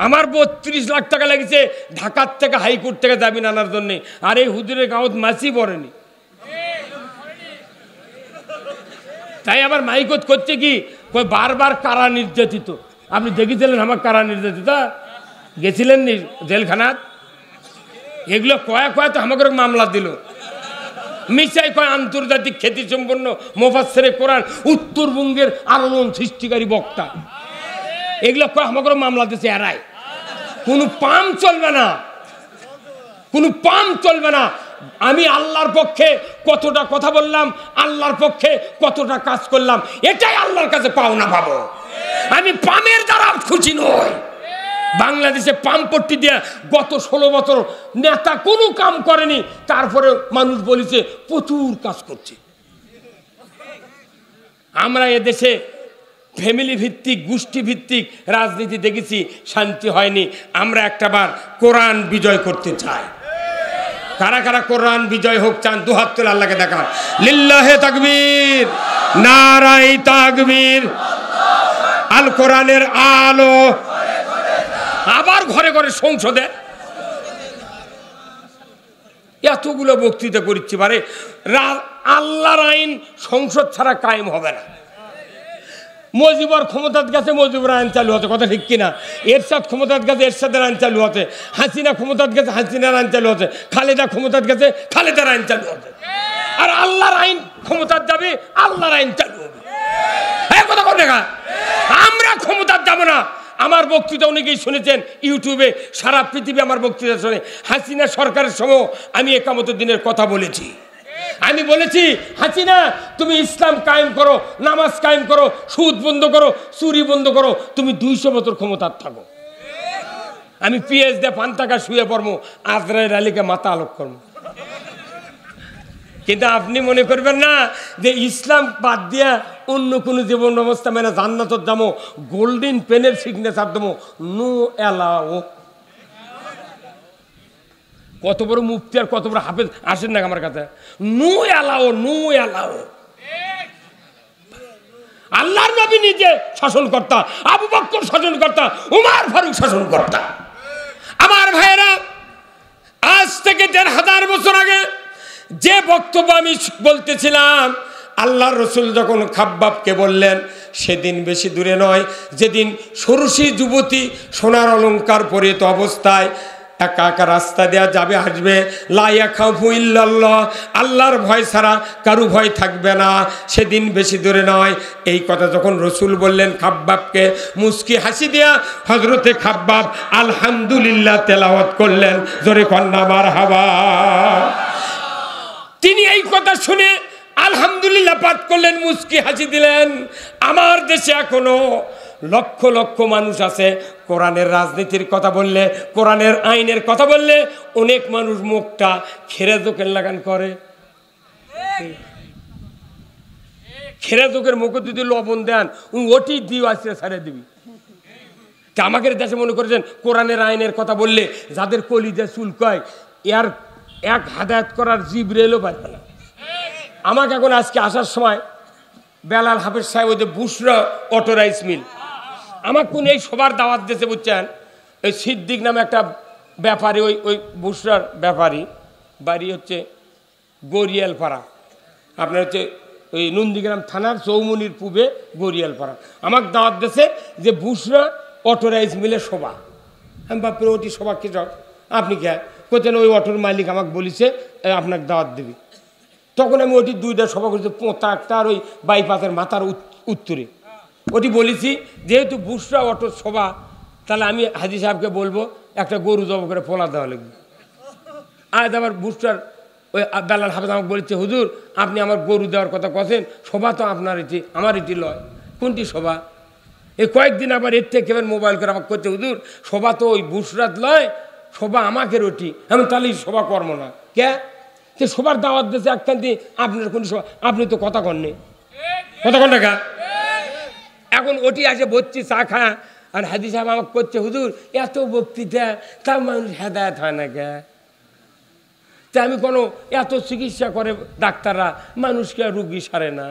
আমার 32 লাখ টাকা লেগেছে ঢাকার থেকে হাইকোর্ট থেকে জামিন আনার জন্যে, আর এই হুজুরের গাঁত মাছি পড়েনি। তাই আবার মাইকত করছে কি বারবার কারা নির্যাতিত। আপনি দেখেছিলেন আমার কারা নির্যাতিত, গেছিলেন নি জেলখানাত? এগুলো কয়া কয়া তো আমাকে মামলা দিল, মিশাই কয় আন্তর্জাতিক খ্যাতি সম্পন্ন মুফাসসিরে কোরআন, উত্তরবঙ্গের আলোড়ন সৃষ্টিকারী বক্তা, এগুলো কয় আমাকে মামলা দিচ্ছে। এরাই কোনো পাম চলবে না, কোনো পাম চলবে না। আমি আল্লাহর পক্ষে কতটা কথা বললাম, আল্লাহর পক্ষে কতটা কাজ করলাম, এটাই আল্লাহর কাছে পাওনা পাবো। আমি পামের দ্বারা খুশি নই। বাংলাদেশে পামপট্টি দিয়ে গত 16 বছর নেতা কোনো কাম করেনি, তারপরে মানুষ বলেছে প্রচুর কাজ করছে। আমরা এদেশে ফ্যামিলি ভিত্তিক, গোষ্ঠী ভিত্তিক রাজনীতি দেখেছি, শান্তি হয়নি। আমরা একটাবার কোরআন বিজয় করতে চাই। কারা কারা কোরআন বিজয় হোক চান? দুহাত তুলে আল্লাহকে দেখান। লিল্লাহে তাকবীর, নারায়ে তাকবীর। আল কোরআনের আলো আবার ঘরে ঘরে সংসদে এতগুলো বক্তৃতা করছি, পারে আল্লাহর আইন সংসদ ছাড়া কায়েম হবে না। মজিবর ক্ষমতার কাছে মজিবর আইন চালু হতে, কথা ঠিক কিনা? এরশাদ ক্ষমতার কাছে এরশাদের আইন চালু হতে, হাসিনা ক্ষমতার কাছে হাসিনার আইন চালু হতে, খালেদা ক্ষমতার কাছে খালেদার আইন চালু হতে। আর আল্লাহর আইন ক্ষমতার যাবে, আল্লাহর আইন চালু হবে। কথা কর দেখা, আমরা ক্ষমতার যাব না। আমার বক্তৃতা অনেকেই শুনেছেন ইউটিউবে, সারা পৃথিবী আমার বক্তৃতা শুনে। হাসিনা সরকারের সময় আমি একামতের দিনের কথা বলেছি। আমি বলেছি, হাসিনা তুমি ইসলাম কায়েম করো, নামাজ কায়েম করো, সুদ বন্ধ করো, চুরি বন্ধ করো, তুমি 200 বছর ক্ষমতার থাকো। আমি পিএস দিয়ে 5 টাকা শুয়ে পড়বো, আজরাইল আলীকে মাথা আলোক করবো। কিন্তু আপনি মনে করবেন না যে ইসলাম বাদ দিয়া অন্য কোনো জীবন ব্যবস্থা মেনে জান্নাতত যাবো, গোল্ডেন পেনের সিগনেচার দেবো, নো অ্যালাও। কত বড় মুফতি আর কত বড় হাফেজ আসেন না আমার কাছে, নো অ্যালাও, নো অ্যালাও। আল্লাহর নবী নিজে শাসনকর্তা, আবু বকর শাসনকর্তা, উমর ফারুক শাসনকর্তা। আমার ভাইয়েরা, আজ থেকে 1500 বছর আগে যে বক্তব্য আমি বলতেছিলাম, আল্লাহর রসুল যখন খাব্বাবকে বললেন, সেদিন বেশি দূরে নয় যেদিন ষোড়শী যুবতী সোনার অলঙ্কার পরিহিত অবস্থায় একা একা রাস্তা দেওয়া যাবে, আসবে, লা ইয়াখাফু ইল্লাল্লাহ, আল্লাহর ভয় ছাড়া কারু ভয় থাকবে না, সেদিন বেশি দূরে নয়। এই কথা যখন রসুল বললেন খাব্বাবকে, মুস্কি হাসি দেয়া হজরতে খাব্বাব আলহামদুলিল্লাহ তেলাওয়াত করলেন। জোরে কন্যা মারহাবা। তিনি এই কথা শুনে আলহামদুলিল্লাহ পাঠ করলেন, মুস্কি হাসি দিলেন। আমার দেশে এখনো লক্ষ লক্ষ মানুষ আছে, কোরআনের রাজনীতির কথা বললে, কোরআনের আইনের কথা বললে অনেক মানুষ মুখটা খেরে চোখের লাগান করে। খেরে চোখের মুখে যদি লবণ দেন, ওটি দিও আসছে ছাড়ে দিবি। তা আমাদের দেশে মনে করেছেন কোরআনের আইনের কথা বললে যাদের কলিজা চুলকায়, এর এক হাদায়াত করার জিবরাইলও পারবে না। আমাকে এখন আজকে আসার সময় বেলাল হাফেজ সাহেব, ওই যে বুশরা অটো রাইস মিল, আমাকে কোন এই সবার দাওয়াত দিয়েছে বুঝছেন। ওই সিদ্দিক নামে একটা ব্যাপারী, ওই বুশরার ব্যাপারী, বাড়ি হচ্ছে গড়িয়ালপাড়া, আপনার হচ্ছে ওই নন্দীগ্রাম থানার চৌমুনির পূবে গড়িয়ালপাড়া। আমাকে দাওয়াত দিয়েছে যে বুশরা অটো রাইস মিলের সভা। আমি ভাবছি ওটি সভা কি সব, আপনি কে কোথায়? ওই অটোর মালিক আমাকে বলেছে আপনাকে দাওয়াত দেবে। তখন আমি ওটি 2টা সভা করেছি, পোঁতা একটা আর ওই বাইপাসের মাথার উত্তরে। ওটি বলেছি যেহেতু বুশরা অটোর সভা, তাহলে আমি হাজি সাহেবকে বলবো একটা গরু জব করে পোলা দেওয়া লাগবে। আজ আবার বুশরার ওই বেলাল হাফেজ আমাকে বলেছে, হুজুর আপনি আমার গরু দেওয়ার কথা কথা, সভা তো আপনার এটি, আমার এটি লয়। কোনটি সভা? এই কয়েকদিন আবার এর থেকে মোবাইল করে আমাকে করছে, হুজুর সভা তো ওই বুশরাত লয়, সভা আমাকে রটি। আমি তাহলে সভা কর্ম না কে, সে সবার দাওয়াত দিয়েছে একখান্তি, আপনার কোন সভা? আপনি তো কথা কননি, কথা কন না। এখন ওটি আসে বসছি চা খা, আর হাজি সাহেব আমাকে করছে, হুজুর এত বক্তৃতা, তা মানুষ হেদায়ত হয় না কে? তা আমি কোনো এত চিকিৎসা করে ডাক্তাররা, মানুষকে রুগী সারে না।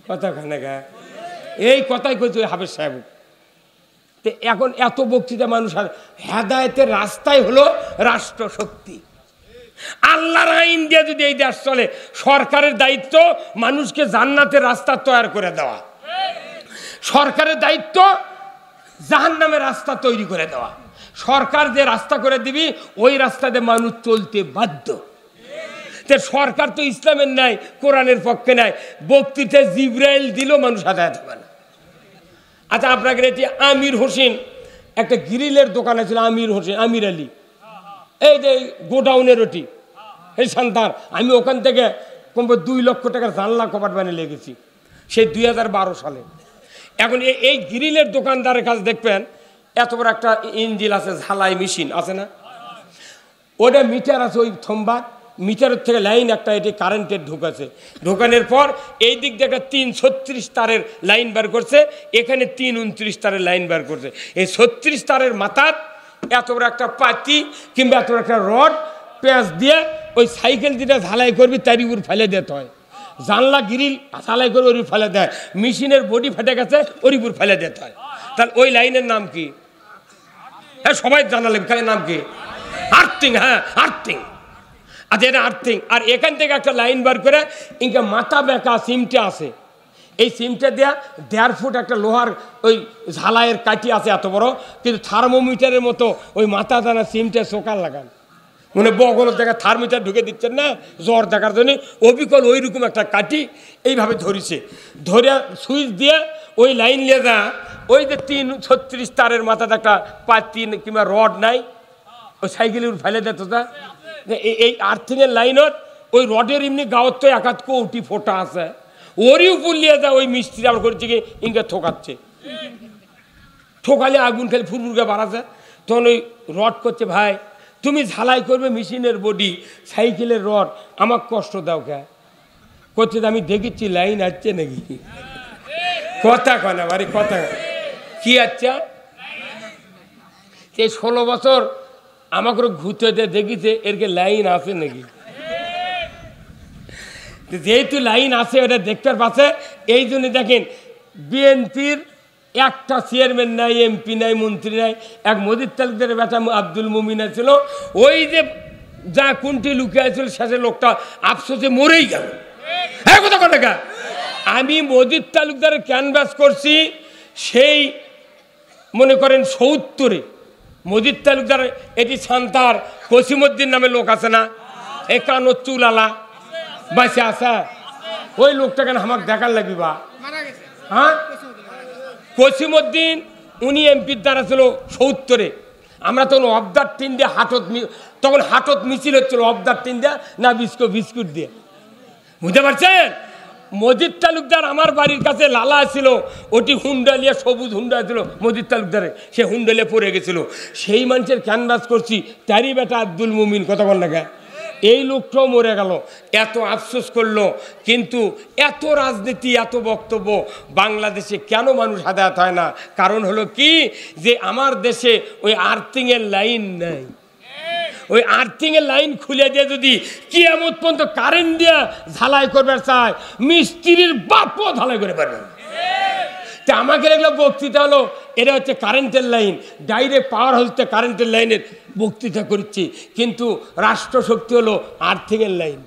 কথা খানে গা এই কথাই কইছে ওই হাফেজ সাহেব। তো এখন এত বক্তৃতা মানুষ, হেদায়েতের রাস্তাই হলো রাষ্ট্র শক্তি। আল্লাহর আইন দিয়ে যদি এই দেশ চলে, সরকারের দায়িত্ব মানুষকে জান্নাতের রাস্তা তৈরি করে দেওয়া, সরকারের দায়িত্ব জাহান্নামের রাস্তা তৈরি করে দেওয়া। সরকার যে রাস্তা করে দিবি ওই রাস্তাতে মানুষ চলতে বাধ্য। সরকার তো ইসলামের নাই, কোরআনের পক্ষে নাই, বক্তৃতা জিব্রাইল দিল মানুষ হেদায়েত হবে না। আচ্ছা আপনাকে এটি আমির হোসেন একটা গ্রিলের দোকান আছে, আমির হোসেন, আমির আলী, এই যে গোডাউনের ওটি এই সন্তান, আমি ওখান থেকে কমপক্ষে 2 লক্ষ টাকার জানলা কপাট বানিয়ে লেগেছি সেই 2012 সালে। এখন এই গ্রিলের দোকানদারের কাছে দেখবেন এত বড় একটা ইঞ্জিল আছে, ঝালাই মেশিন আছে না, ওটা মিটার আছে, ওই থম্বা মিটারের থেকে লাইন একটা এটি কারেন্টের ঢুকাছে, ঢোকানোর পর এই দিক দিয়ে একটা 336 তারের লাইন বার করছে, এখানে 329 তারের লাইন বার করছে। এই 36 তারের মাথার এত বড় একটা পাতি কিংবা এত বড় একটা রড পেঁয়াজ দিয়ে ওই সাইকেল যেটা ঝালাই করবি তারই উপর ফেলে দিতে হয়, জানলা গ্রিল ঝালাই করে ওর ফেলে দেয়, মেশিনের বডি ফেটে গেছে ওর উপর ফেলে দিতে হয়। তাহলে ওই লাইনের নাম কি? হ্যাঁ সবাই জানালে নাম কি? আর্থিং। হ্যাঁ আর্থিং। আচ্ছা এটা আর্থিং। আর এখান থেকে একটা লাইন বার করে ইনকা মাথা বেঁকা সিমটা আছে, এই সিমটা দেওয়া 1.5 ফুট একটা লোহার ওই ঝালাইয়ের কাঠি আছে এত বড়, কিন্তু থার্মোমিটারের মতো ওই মাথা দানা সিমটা চোকার লাগান, মানে বগলের জায়গায় থার্মোমিটার ঢুকে দিচ্ছেন না জ্বর দেখার জন্য, অবিকল ওই রকম একটা কাঠি এইভাবে ধরিছে, ধরে সুইচ দিয়ে ওই লাইন নিয়ে যা ওই যে 336 তারের মাথাতে একটা পাতি কিংবা রড নাই, ওই সাইকেলের ফেলে দিত তা এই আর্থিংয়ের লাইনত ওই রডের এমনি গাঁৱত তো 1 কোটি ফোটা আছে, ওরই উপর নিয়ে যা ওই মিস্ত্রি আবার করছে কি ইনকা ঠোকাচ্ছে, ঠোকালে আগুন খালি ফুরফুরকে বাড়াচ্ছে। তখন ওই রড করছে, ভাই তুমি ঝালাই করবে মেশিনের বডি, সাইকেলের রড, আমার কষ্ট দাও কে করছে, আমি দেখেছি লাইন আসছে নাকি, কথা কনা বাড়ি কথা কি আচ্ছা। এই 16 বছর আমাকে ঘুরতে দেখিছে এরকে লাইন আছে নাকি, যেহেতু লাইন আছে ওটা দেখতে পাচ্ছে, এই জন্য দেখেন বিএনপির একটা চেয়ারম্যান নাই, এমপি নাই, মন্ত্রী নাই, এক মজিদ তালুকদারের বেটা আব্দুল মুমিন ছিল, ওই যে যা কোনটি লুকিয়ে ছিল শেষে লোকটা আফসোসে মরেই গেল। হ্যাঁ কথা কথা, আমি মজিদ তালুকদারের ক্যানভাস করছি সেই মনে করেন 70-এ, মজিদ তালুকদার এটি সান্তার কসিমউদ্দিন নামে লোক আছে না, এ কানো চুলালা বাঁচে আসা, ওই লোকটা কেন আমাকে দেখার লাগবি বা, হ্যাঁ কসিমউদ্দিন উনি এমপির দ্বারা ছিল 70-এ, আমরা তখন অবদার টিন দিয়ে হাটত, তখন হাটত মিছিল হচ্ছিল অবদার টিন দিয়ে না বিস্কুট দিয়ে, বুঝতে পারছেন। মজিদ তালুকদার আমার বাড়ির কাছে লালা ছিল, ওটি হুন্ডালিয়া সবুজ হুন্ডা ছিল মজিদ তালুকদারে, সে হুন্ডালিয়া পড়ে গেছিল, সেই মানুষের ক্যানভাস করছি, তারই বেটা আব্দুল মুমিন, কথা বল না কে, এই লোকটাও মরে গেল, এত আফসোস করলো। কিন্তু এত রাজনীতি এত বক্তব্য, বাংলাদেশে কেন মানুষ হেদায়েত হয় না? কারণ হলো কি যে আমার দেশে ওই আর্থিংয়ের লাইন নাই, ওই আর্থিংয়ের লাইন খুলে দিয়ে যদি কিয়ামত পর্যন্ত কারেন্ট দিয়ে ঝালাই করবার চায়, মিস্ত্রির বাপও ঝালাই করে পারবে না। তা আমাকে এগুলো বক্তৃতা হলো, এটা হচ্ছে কারেন্টের লাইন, ডাইরেক্ট পাওয়ার হাউসতে কারেন্টের লাইনের বক্তৃতা করছি, কিন্তু রাষ্ট্রশক্তি হলো আর্থিংয়ের লাইন।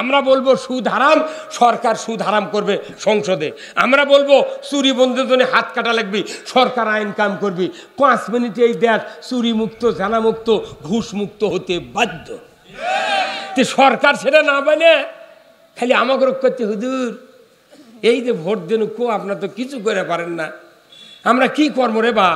আমরা বলবো সুদ হারাম, সরকার সুদ হারাম করবে সংসদে। আমরা বলবো চুরি বন্ধের জন্য হাত কাটা লাগবে, সরকার আইন কাম করবি। 5 মিনিটে এই দেশ চুরি মুক্ত, জানা মুক্ত, ঘুষ মুক্ত হতে বাধ্য। তো সরকার সেটা না বানে খালি আমাকে করতে, হুজুর এই যে ভোট দেন কো আপনার তো কিছু করে পারেন না, আমরা কি করবো রে বা।